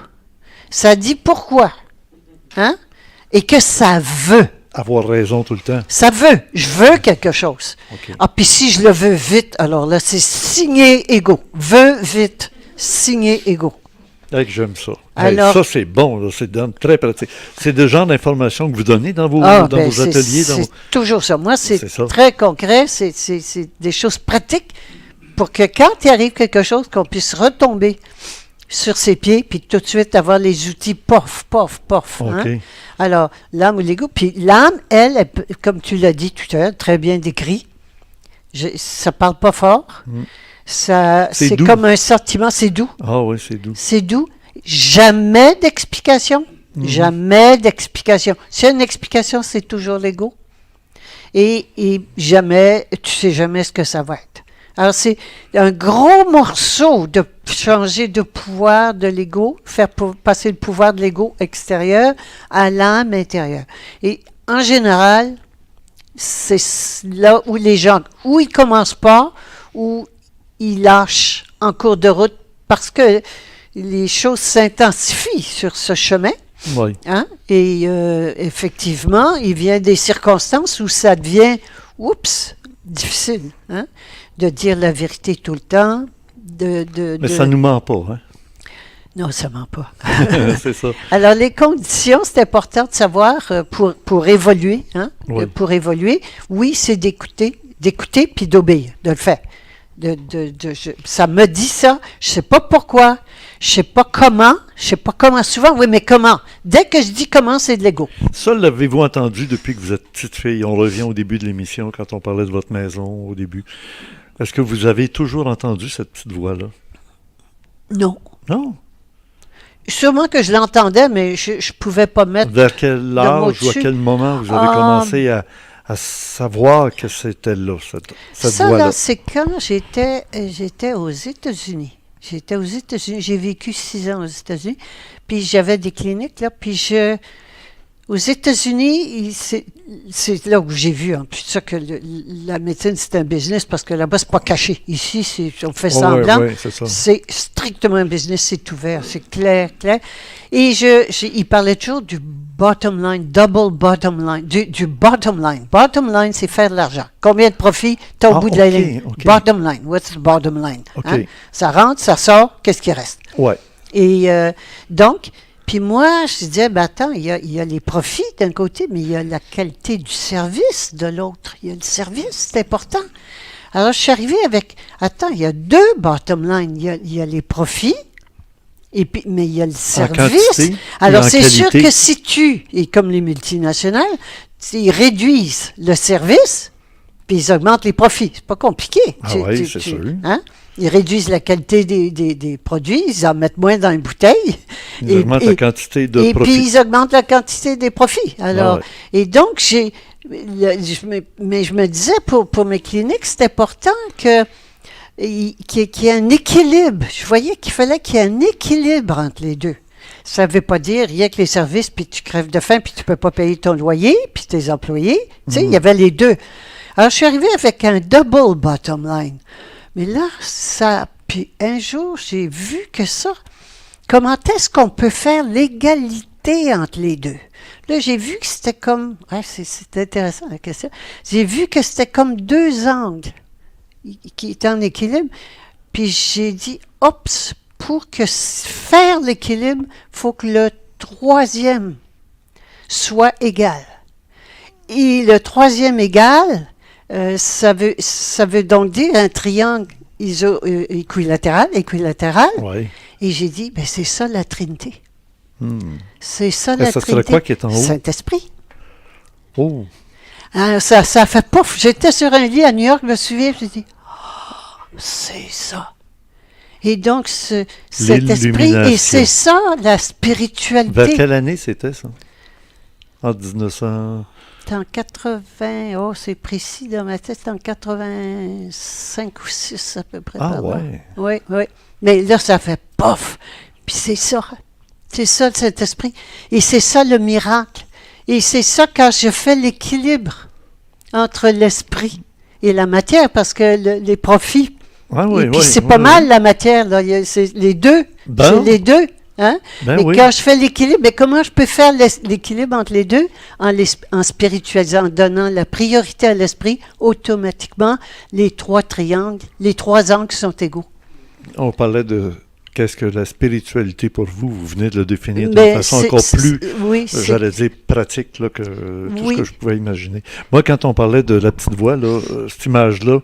ça dit pourquoi, hein, et que ça veut. Avoir raison tout le temps. Ça veut. Je veux quelque chose. OK. Ah, puis si je le veux vite, alors là, c'est signé égaux. Veux vite, signé égaux. Hey, que j'aime ça. Alors- Ça, c'est bon, là, c'est très pratique. C'est le genre d'informations que vous donnez dans vos, Ah, dans ben, vos ateliers. c'est toujours ça. Moi, c'est C'est ça. très concret. C'est des choses pratiques pour que quand il arrive quelque chose, qu'on puisse retomber sur ses pieds, puis tout de suite avoir les outils, pof, pof, pof. OK. Hein? Alors, l'âme ou l'ego. Puis l'âme, elle, comme tu l'as dit tout à l'heure, très bien décrit, ça parle pas fort. C'est C'est doux. comme un sentiment, c'est doux. Ah oui, c'est doux. C'est doux. Jamais d'explication. Jamais d'explication. S'il y a une explication, c'est toujours l'ego. Et jamais, tu sais jamais ce que ça va être. Alors, c'est un gros morceau de changer de pouvoir de l'ego, faire passer le pouvoir de l'ego extérieur à l'âme intérieure. Et en général, c'est là où les gens, ou ils commencent pas, ou ils lâchent en cours de route parce que les choses s'intensifient sur ce chemin. Oui. Hein? Et effectivement, il vient des circonstances où ça devient, oups, difficile, hein? De dire la vérité tout le temps. Mais ça ne nous ment pas, hein? Non, ça ment pas. C'est ça. Alors, les conditions, c'est important de savoir pour évoluer. Hein? Oui. Pour évoluer, oui, c'est d'écouter puis d'obéir, de le faire. Ça me dit ça, je sais pas pourquoi, je sais pas comment souvent, oui, mais comment? Dès que je dis comment, c'est de l'ego. Ça, l'avez-vous entendu depuis que vous êtes petite fille? On revient au début de l'émission, quand on parlait de votre maison, au début. Est-ce que vous avez toujours entendu cette petite voix-là? Non. Non? Sûrement que je l'entendais, mais je pouvais pas mettre. Vers quel mot âge ou à dessus. quel moment vous avez commencé à savoir que c'était là, cette Ça, voix-là? là, c'est quand j'étais aux États-Unis. J'étais aux États-Unis. J'ai vécu 6 ans aux États-Unis. Puis j'avais des cliniques, là. Puis aux États-Unis, c'est là où j'ai vu, en plus de ça, que la médecine, c'est un business parce que là-bas, c'est pas caché. Ici, on fait semblant. Oui, c'est ça. C'est strictement un business, c'est ouvert, c'est clair. Et il parlait toujours du bottom line, double bottom line, du bottom line. Bottom line, c'est faire de l'argent. Combien de profit t'as au bout de la ligne? OK. Bottom line, what's the bottom line? OK. Hein? Ça rentre, ça sort, qu'est-ce qui reste? Ouais. Et donc, puis moi, je disais, ben attends, il y a les profits d'un côté, mais il y a la qualité du service de l'autre. Il y a le service, c'est important. Alors, je suis arrivée avec, attends, il y a 2 bottom line. Il y a les profits, et puis, mais il y a le service. quantité Alors, et en c'est sûr qualité. que si et comme les multinationales, ils réduisent le service, puis ils augmentent les profits. C'est pas compliqué. Ah oui, c'est sûr. Hein? Ils réduisent la qualité des produits, ils en mettent moins dans les bouteilles. Ils augmentent la quantité de et profit. puis ils augmentent la quantité des profits. Alors, Ouais. et donc, mais je me disais, pour mes cliniques, c'est important qu'il y ait un équilibre. Je voyais qu'il fallait qu'il y ait un équilibre entre les deux. Ça ne veut pas dire rien que les services, puis tu crèves de faim, puis tu ne peux pas payer ton loyer, puis tes employés. Tu sais, il y avait les deux. Alors, je suis arrivée avec un double bottom line. Mais là, puis un jour, j'ai vu que ça, comment est-ce qu'on peut faire l'égalité entre les deux? Là, j'ai vu que c'était comme, c'est intéressant la question, j'ai vu que c'était comme 2 angles qui étaient en équilibre, puis j'ai dit, oups, pour faire l'équilibre, il faut que le 3e soit égal. Et le 3e égal, ça veut donc dire un triangle équilatéral. Ouais. Et j'ai dit, ben c'est ça la Trinité. C'est ça Et la ça Trinité. serait quoi qui est en haut? Saint-Esprit. Oh, Hein, ça a fait pouf. J'étais sur un lit à New York, je me souviens, je me dis, c'est ça. Et donc, cet esprit, L'illumination. et c'est ça la vers spiritualité. quelle année c'était ça? En 1900... C'est en 80, oh, c'est précis dans ma tête, c'est en 85 ou 6 à peu près. Ah par là. ouais. Oui, oui. Mais là, ça fait pof. Puis c'est ça cet esprit. Et c'est ça le miracle. Et c'est ça quand je fais l'équilibre entre l'esprit et la matière, parce que les profits, Ah oui, et puis oui, c'est oui, pas oui. mal la matière, là. C'est les deux. Ben. C'est les deux. Hein? Ben Et oui. quand je fais l'équilibre, mais comment je peux faire l'équilibre entre les deux? En spiritualisant, en donnant la priorité à l'esprit, automatiquement, les trois triangles, les trois angles sont égaux. On parlait de qu'est-ce que la spiritualité pour vous. Vous venez de le définir Mais d'une façon c'est- encore c'est- plus, oui, c'est- j'allais dire, pratique là, que tout Oui. ce que je pouvais imaginer. Moi, quand on parlait de la petite voix, là, cette image-là,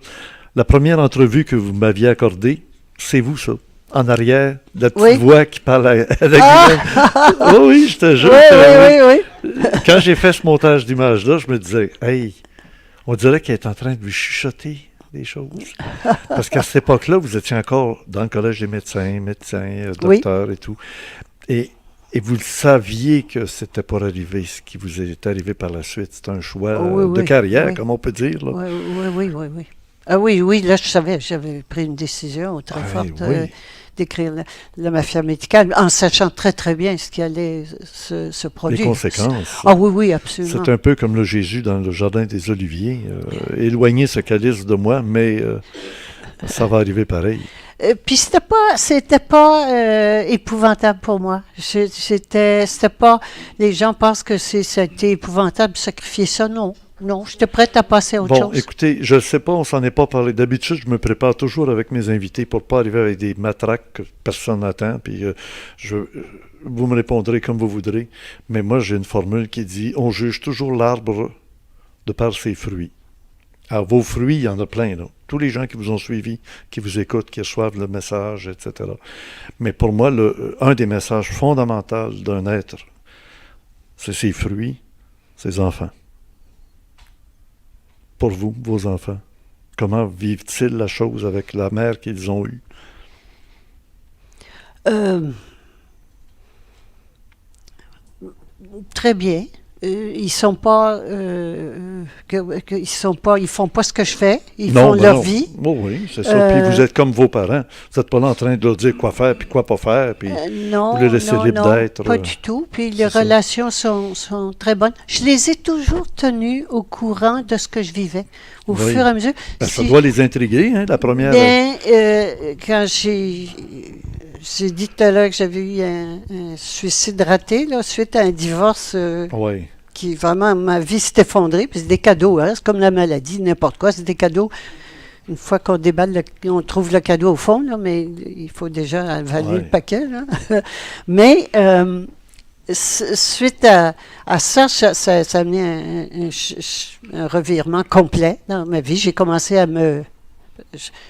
la première entrevue que vous m'aviez accordée, c'est vous, ça. En arrière, la petite Oui. voix qui parle à la Ah! Guylaine. Oh oui, je te jure. Oui, que oui, oui, oui. Quand j'ai fait ce montage d'image-là, je me disais, hey, on dirait qu'elle est en train de lui chuchoter des choses. Parce qu'à cette époque-là, vous étiez encore dans le collège des médecins, Oui. docteurs et tout. Et vous saviez que c'était pour arriver ce qui vous est arrivé par la suite. C'est un choix Oui, de oui, carrière, oui. comme on peut dire. Là. Oui, oui, oui, oui, oui. Ah oui, oui, là, je savais, j'avais pris une décision très Ah, forte oui. d'écrire la mafia médicale, en sachant très, très bien ce qui allait se Les produire. conséquences. Ah oui, oui, absolument. C'est un peu comme le Jésus dans le jardin des Oliviers. Éloignez ce calice de moi, mais ça va arriver pareil. Puis c'était pas épouvantable pour moi. C'était pas, les gens pensent que ça a été épouvantable de sacrifier ça, non. Non, j'étais prête à passer à autre Bon, chose. écoutez, je ne sais pas, on s'en est pas parlé. D'habitude, je me prépare toujours avec mes invités pour pas arriver avec des matraques que personne n'attend. Puis vous me répondrez comme vous voudrez. Mais moi, j'ai une formule qui dit on juge toujours l'arbre de par ses fruits. Alors, vos fruits, il y en a plein, là. Tous les gens qui vous ont suivi, qui vous écoutent, qui reçoivent le message, etc. Mais pour moi, un des messages fondamentaux d'un être, c'est ses fruits, ses enfants. Pour vous, vos enfants, comment vivent-ils la chose avec la mère qu'ils ont eue? Très bien. Ils sont pas, ils font pas ce que je fais. Ils font leur vie. Oh oui, c'est ça. Puis vous êtes comme vos parents. Vous n'êtes pas là en train de leur dire quoi faire puis quoi pas faire. Puis Non, vous les laissez non, libres non, d'être. pas du tout. Puis les c'est ça. relations sont très bonnes. Je les ai toujours tenus au courant de ce que je vivais, au Oui. fur et à mesure. Ben, ça Si- doit les intriguer, hein, la première. Bien, quand j'ai dit tout à l'heure que j'avais eu un suicide raté, là, suite à un divorce Oui. qui vraiment, ma vie s'est effondrée, puis c'est des cadeaux, hein, c'est comme la maladie, n'importe quoi, c'est des cadeaux. Une fois qu'on déballe, on trouve le cadeau au fond, là, mais il faut déjà avaler Ouais. le paquet. Là. Mais suite à ça, ça a amené un revirement complet dans ma vie. J'ai commencé à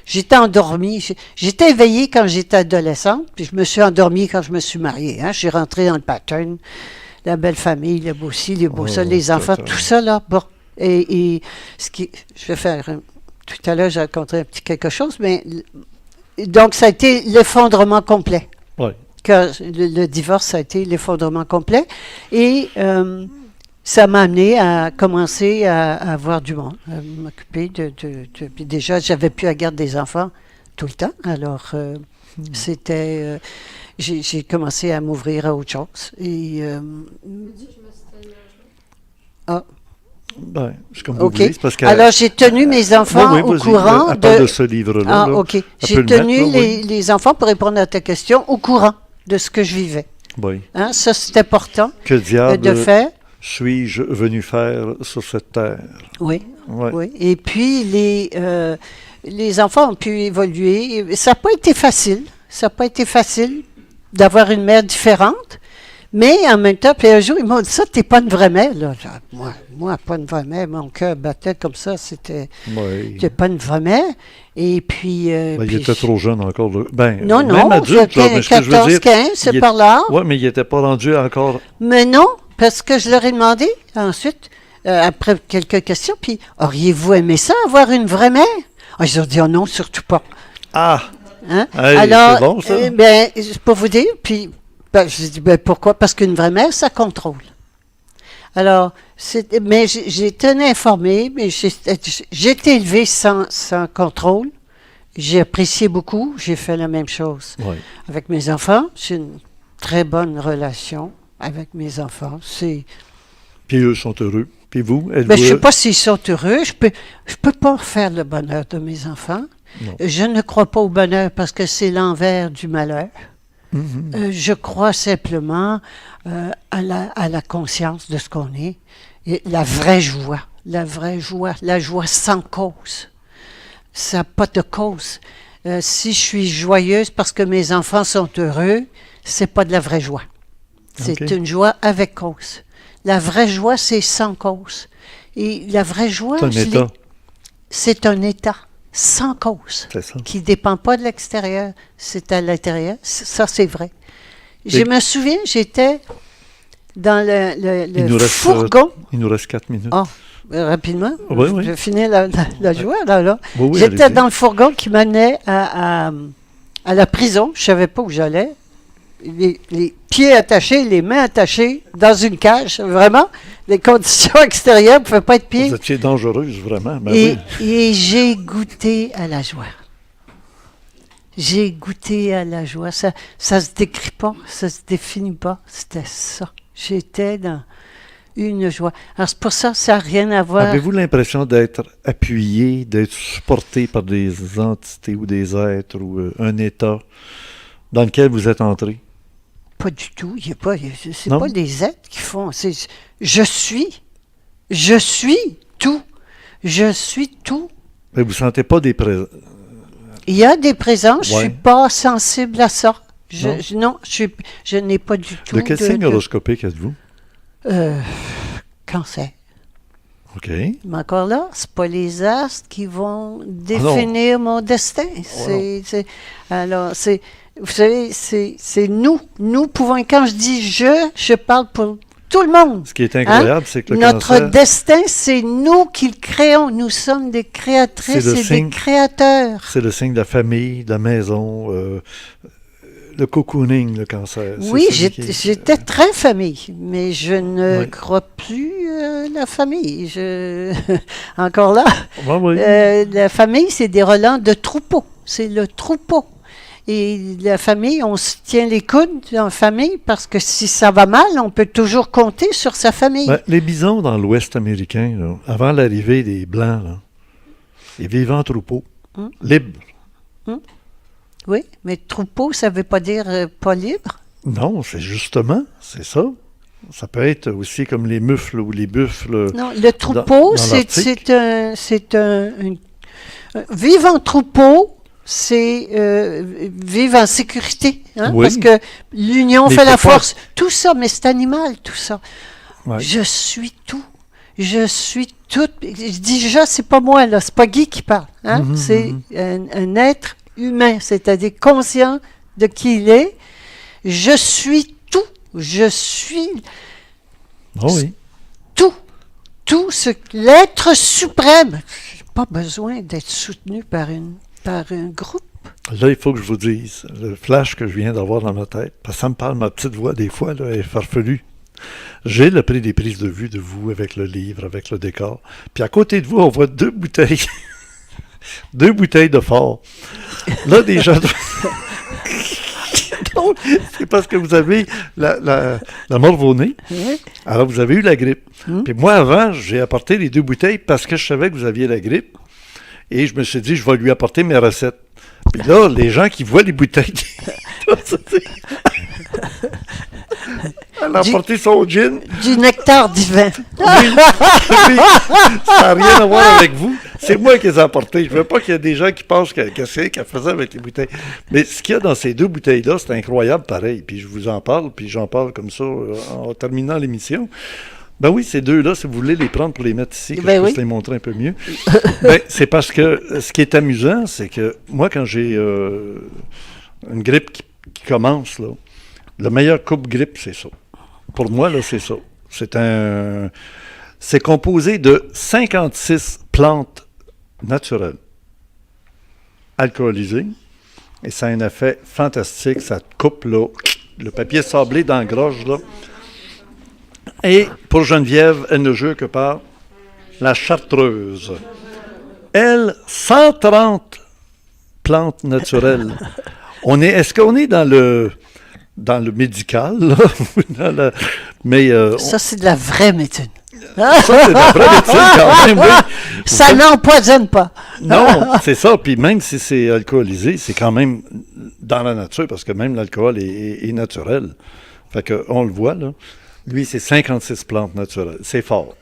J'étais endormie. J'étais éveillée quand j'étais adolescente, puis je me suis endormie quand je me suis mariée. Hein. Je suis rentrée dans le pattern. La belle famille, le beau ci, le beau ça, les enfants, tout ça, là. Bon. Et je vais faire... tout à l'heure, j'ai raconté un petit quelque chose, mais... Donc, ça a été l'effondrement complet. Oui. Le divorce, ça a été l'effondrement complet. Et ça m'a amené à commencer à avoir du monde, à m'occuper puis déjà, j'avais plus à garder des enfants tout le temps. Alors, c'était... j'ai commencé à m'ouvrir à autre chose. Et... me dit que je me suis tellement Ben, c'est comme OK. vous voulez. C'est parce que, Alors, j'ai tenu mes enfants oui, au vas-y. courant Elle parle de ce livre-là. Ah, là. OK. Elle peut J'ai le tenu mettre, là, oui. les enfants, pour répondre à ta question, au courant de ce que je vivais. Oui. Hein, ça, c'est important Que diable de faire. suis-je venu faire sur cette terre? Oui. Ouais. Oui. Et puis, les enfants ont pu évoluer. Ça n'a pas été facile. Ça n'a pas été facile d'avoir une mère différente, Mais en même temps, puis un jour, ils m'ont dit ça, t'es pas une vraie mère. Là. Moi, pas une vraie mère. Mon cœur battait comme ça. Oui. T'es pas une vraie mère. Et puis. Ben, puis il était trop jeune encore. non, même adulte, là, mais ce que je veux 14, dire, 15, c'est il par là. Oui, mais il n'était pas rendu encore. Mais non, parce que je leur ai demandé ensuite, après quelques questions, puis auriez-vous aimé ça, avoir une vraie mère? Ah, ils ont dit, oh non, surtout pas. Ah! Hein? Hey, Alors, c'est bon, ça? ben, c'est pour vous dire, puis je dis, ben, pourquoi? Parce qu'une vraie mère, ça contrôle. Alors, mais j'ai été informée, mais j'ai été élevée sans contrôle. J'ai apprécié beaucoup, j'ai fait la même chose Oui. avec mes enfants. J'ai une très bonne relation avec mes enfants. Puis eux sont heureux. Puis vous, êtes-vous... Ben, je ne sais pas s'ils sont heureux. Je peux pas faire le bonheur de mes enfants. Non. Je ne crois pas au bonheur parce que c'est l'envers du malheur. Mhm. Je crois simplement à la conscience de ce qu'on est. Et la vraie joie, la joie sans cause. Ça n'a pas de cause. Si je suis joyeuse parce que mes enfants sont heureux, c'est pas de la vraie joie. C'est Ok. une joie avec cause. La vraie joie, c'est sans cause. Et la vraie joie, C'est un état. c'est un état sans cause, C'est ça. qui ne dépend pas de l'extérieur, c'est à l'intérieur. Ça, c'est vrai. Je Et- me souviens, j'étais dans le Il nous reste, fourgon. Il nous reste 4 minutes. Ah, rapidement, Oui, oui. je finis la joie. Là. Oui, oui, J'étais allez-y. dans le fourgon qui menait à la prison. Je ne savais pas où j'allais. Les pieds attachés, les mains attachées dans une cage. Vraiment, les conditions extérieures ne pouvaient pas être pires. Vous étiez dangereuse, vraiment. Ben Et, oui. et j'ai goûté à la joie. J'ai goûté à la joie. Ça se décrit pas, ça se définit pas. C'était ça. J'étais dans une joie. Alors c'est pour ça, ça n'a rien à voir. Avez-vous l'impression d'être appuyé, d'être supporté par des entités ou des êtres ou un état dans lequel vous êtes entré? Pas du tout. Il y a pas. C'est Non? pas des êtres qui font. Je suis tout. Je suis tout. Mais vous ne sentez pas des présents? Il y a des présents. Je Ouais. suis pas sensible à ça. Non? Non, je n'ai pas du tout. De quel signe horoscopique êtes-vous? Cancer. OK. Mais encore là, c'est pas les astres qui vont définir mon destin. Vous savez, c'est nous. Nous pouvons, quand je dis je parle pour tout le monde. Ce qui est incroyable, c'est que le Notre cancer, destin, c'est nous qui le créons. Nous sommes des créatrices C'est le et signe- des créateurs. c'est le signe de la famille, de la maison, le cocooning, le cancer. C'est Oui, celui qui est- j'étais très famille, mais je ne Oui. crois plus la famille. Encore là, Ouais, oui. la famille, c'est des relents de troupeau. C'est le troupeau. Et la famille, on se tient les coudes en famille parce que si ça va mal, on peut toujours compter sur sa famille. Ben, les bisons dans l'Ouest américain, là, avant l'arrivée des Blancs, là, ils vivaient en troupeau, libres. Oui, mais troupeau, ça ne veut pas dire pas libre. Non, c'est justement, c'est ça. Ça peut être aussi comme les mufles ou les buffles. Non, le troupeau, dans l'Arctique. vivre en troupeau, c'est vivre en sécurité, hein, Oui. parce que l'union Mais fait il la faut pas- force. Tout ça, mais c'est animal, tout ça. Ouais. Je suis tout. Je suis tout. Je dis c'est pas moi, là, c'est pas Guy qui parle. Hein? Mhm, C'est un être humain, c'est-à-dire conscient de qui il est. Je suis tout. Je suis Oh oui. tout. Tout ce l'être suprême. J'ai pas besoin d'être soutenu par un groupe. Là, il faut que je vous dise, le flash que je viens d'avoir dans ma tête, parce que ça me parle, ma petite voix, des fois, là, elle est farfelue. J'ai pris des prises de vue de vous avec le livre, avec le décor. Puis à côté de vous, on voit 2 bouteilles. 2 bouteilles de fort. Là, des gens... Donc, c'est parce que vous avez la morve au nez. Hein? Alors, vous avez eu la grippe. Puis moi, avant, j'ai apporté les 2 bouteilles parce que je savais que vous aviez la grippe. Et je me suis dit, je vais lui apporter mes recettes. Puis là, les gens qui voient les bouteilles... Elle a apporté son gin. Du nectar divin. Oui, oui, ça n'a rien à voir avec vous. C'est moi qui les ai apportés. Je ne veux pas qu'il y ait des gens qui pensent qu'elle faisait avec les bouteilles. Mais ce qu'il y a dans ces deux bouteilles-là, c'est incroyable pareil. Puis je vous en parle, puis j'en parle comme ça en terminant l'émission. Ben oui, ces deux-là, si vous voulez les prendre pour les mettre ici, que je puisse les montrer un peu mieux, ben, c'est parce que ce qui est amusant, c'est que moi, quand j'ai une grippe qui commence, là, le meilleur coupe-grippe, c'est ça. Pour moi, là, c'est ça. C'est composé de 56 plantes naturelles, alcoolisées, et ça a un effet fantastique. Ça te coupe, là, le papier sablé dans la gorge, là. Et pour Geneviève, elle ne jure que par la chartreuse. Elle, 130 plantes naturelles. Est-ce qu'on est dans le médical, là? Mais, ça, c'est de la vraie médecine. Ça, c'est de la vraie médecine quand même, oui. Ça n'empoisonne pas. Non, c'est ça. Puis même si c'est alcoolisé, c'est quand même dans la nature, parce que même l'alcool est naturel. Fait qu'on le voit, là. Lui, c'est 56 plantes naturelles. C'est fort.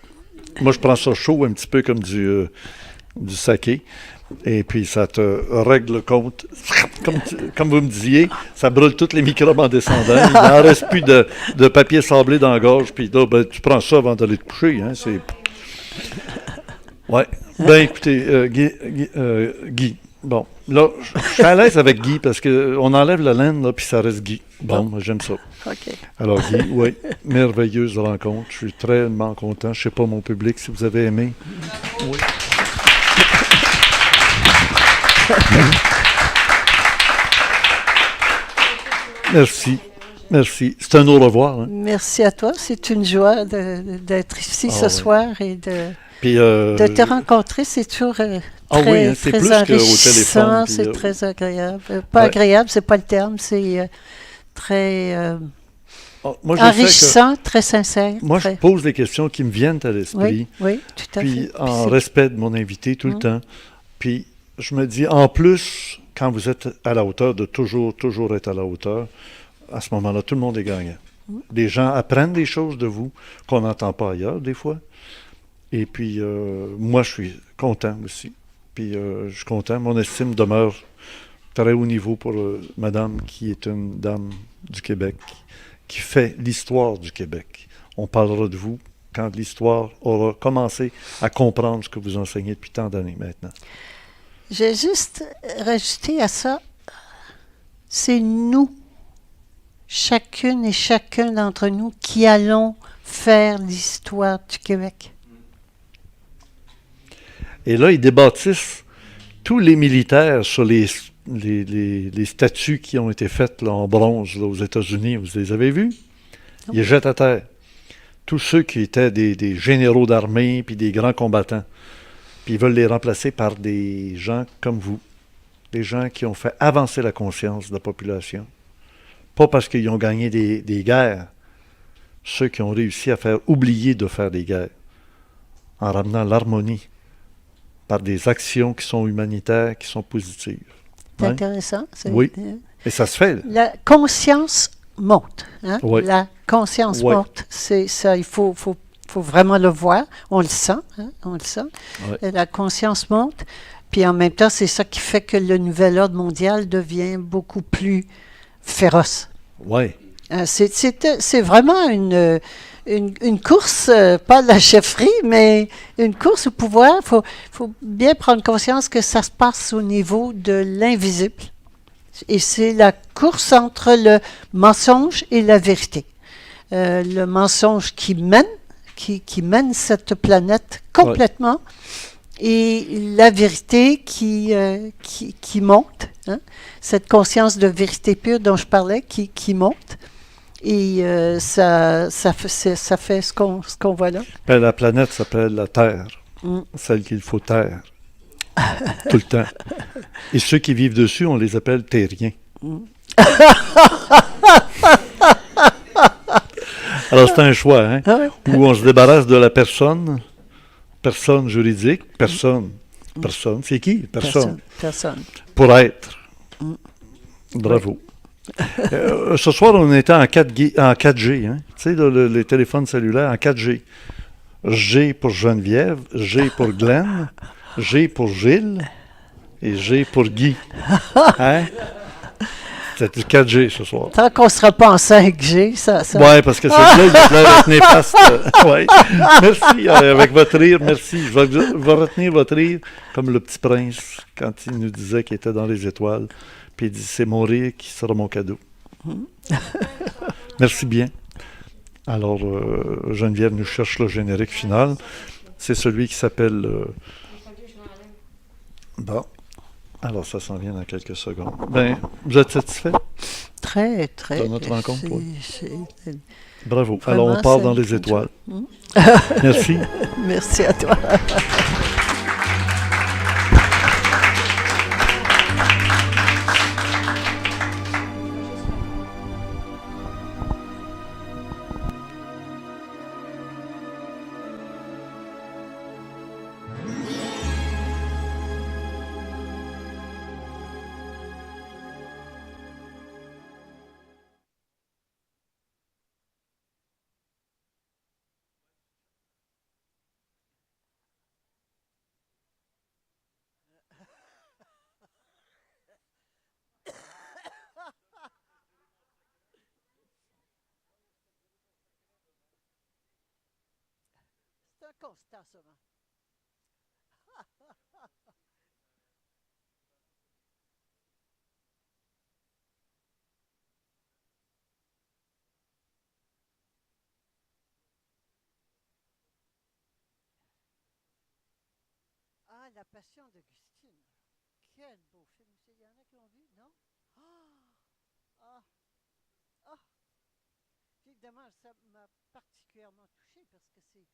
Moi, je prends ça chaud, un petit peu comme du saké. Et puis, ça te règle le compte. Comme vous me disiez, ça brûle toutes les microbes en descendant. Il n'en reste plus de papier sablé dans la gorge. Puis là, ben, tu prends ça avant d'aller te coucher. Hein, ouais. Ben, écoutez, Guy. Bon, là, je suis à l'aise avec Guy parce qu'on enlève la laine, là, puis ça reste Guy. Bon, moi, j'aime ça. OK. Alors, Guy, oui, merveilleuse rencontre. Je suis très content. Je ne sais pas, mon public, si vous avez aimé. Oui. Merci. Merci. C'est un au revoir. Hein? Merci à toi. C'est une joie d'être ici ce soir et de te rencontrer. C'est toujours très, c'est très plus enrichissant. téléphone, C'est très agréable. Pas agréable, c'est pas le terme. C'est très enrichissant, très sincère. Moi, je pose des questions qui me viennent à l'esprit. Oui, tout à fait. Puis en respect de mon invité tout le temps. Puis je me dis, en plus, quand vous êtes à la hauteur, de toujours être à la hauteur, à ce moment-là, tout le monde est gagnant. Les gens apprennent des choses de vous qu'on n'entend pas ailleurs, des fois. Et puis, moi, je suis content aussi. Puis, je suis content. Mon estime demeure très haut niveau pour madame, qui est une dame du Québec, qui fait l'histoire du Québec. On parlera de vous quand l'histoire aura commencé à comprendre ce que vous enseignez depuis tant d'années maintenant. J'ai juste rajouté à ça, c'est nous, chacune et chacun d'entre nous, qui allons faire l'histoire du Québec. Et là, ils débâtissent tous les militaires sur les statues qui ont été faites là, en bronze là, aux États-Unis. Vous les avez vus? Ils les jettent à terre. Tous ceux qui étaient des généraux d'armée puis des grands combattants. Puis ils veulent les remplacer par des gens comme vous. Des gens qui ont fait avancer la conscience de la population. Pas parce qu'ils ont gagné des guerres. Ceux qui ont réussi à faire oublier de faire des guerres. En ramenant l'harmonie. Par des actions qui sont humanitaires, qui sont positives. C'est intéressant. Oui. Et ça se fait. La conscience monte. Hein? Oui. La conscience monte. C'est ça, il faut vraiment le voir. On le sent. Hein? On le sent. Oui. La conscience monte. Puis en même temps, c'est ça qui fait que le nouvel ordre mondial devient beaucoup plus féroce. Oui. C'est vraiment une course, pas de la chefferie, mais une course au pouvoir. Il faut bien prendre conscience que ça se passe au niveau de l'invisible. Et c'est la course entre le mensonge et la vérité. Le mensonge qui mène cette planète complètement, et la vérité qui monte. Hein? Cette conscience de vérité pure dont je parlais, qui monte. Et ça fait ce qu'on voit là. Ben, la planète s'appelle la Terre, celle qu'il faut taire, tout le temps. Et ceux qui vivent dessus, on les appelle terriens. Alors c'est un choix, hein? Où on se débarrasse de la personne juridique, personne. C'est qui? Personne. Personne. Pour être. Bravo. Ce soir, on était en 4G, hein? Tu sais, là, les téléphones cellulaires en 4G. G pour Geneviève, G pour Glenn, G pour Gilles et G pour Guy. Hein? C'est du 4G ce soir. Tant qu'on ne sera pas en 5G, ça. Oui, parce que celui-là, il a l'air d'être néfaste. Ouais. Merci, avec votre rire, merci. Je vais retenir votre rire comme le petit prince quand il nous disait qu'il était dans les étoiles. Puis il dit, c'est mon rire qui sera mon cadeau. Merci bien. Alors, Geneviève nous cherche le générique final. C'est celui qui s'appelle... Attendez, je l'enlève. Bon. Alors, ça s'en vient dans quelques secondes. Ben, vous êtes satisfait? Très, très. De notre rencontre, oui. c'est- Bravo. Vraiment, Alors, on part c'est dans les une étoiles. chose. Merci. Merci à toi. C'est un constat, ça. Ah, La Passion d'Augustine. Quel beau film. Il y en a qui l'ont vu, non? Ah, ah, ah. Évidemment, ça m'a particulièrement touché parce que c'est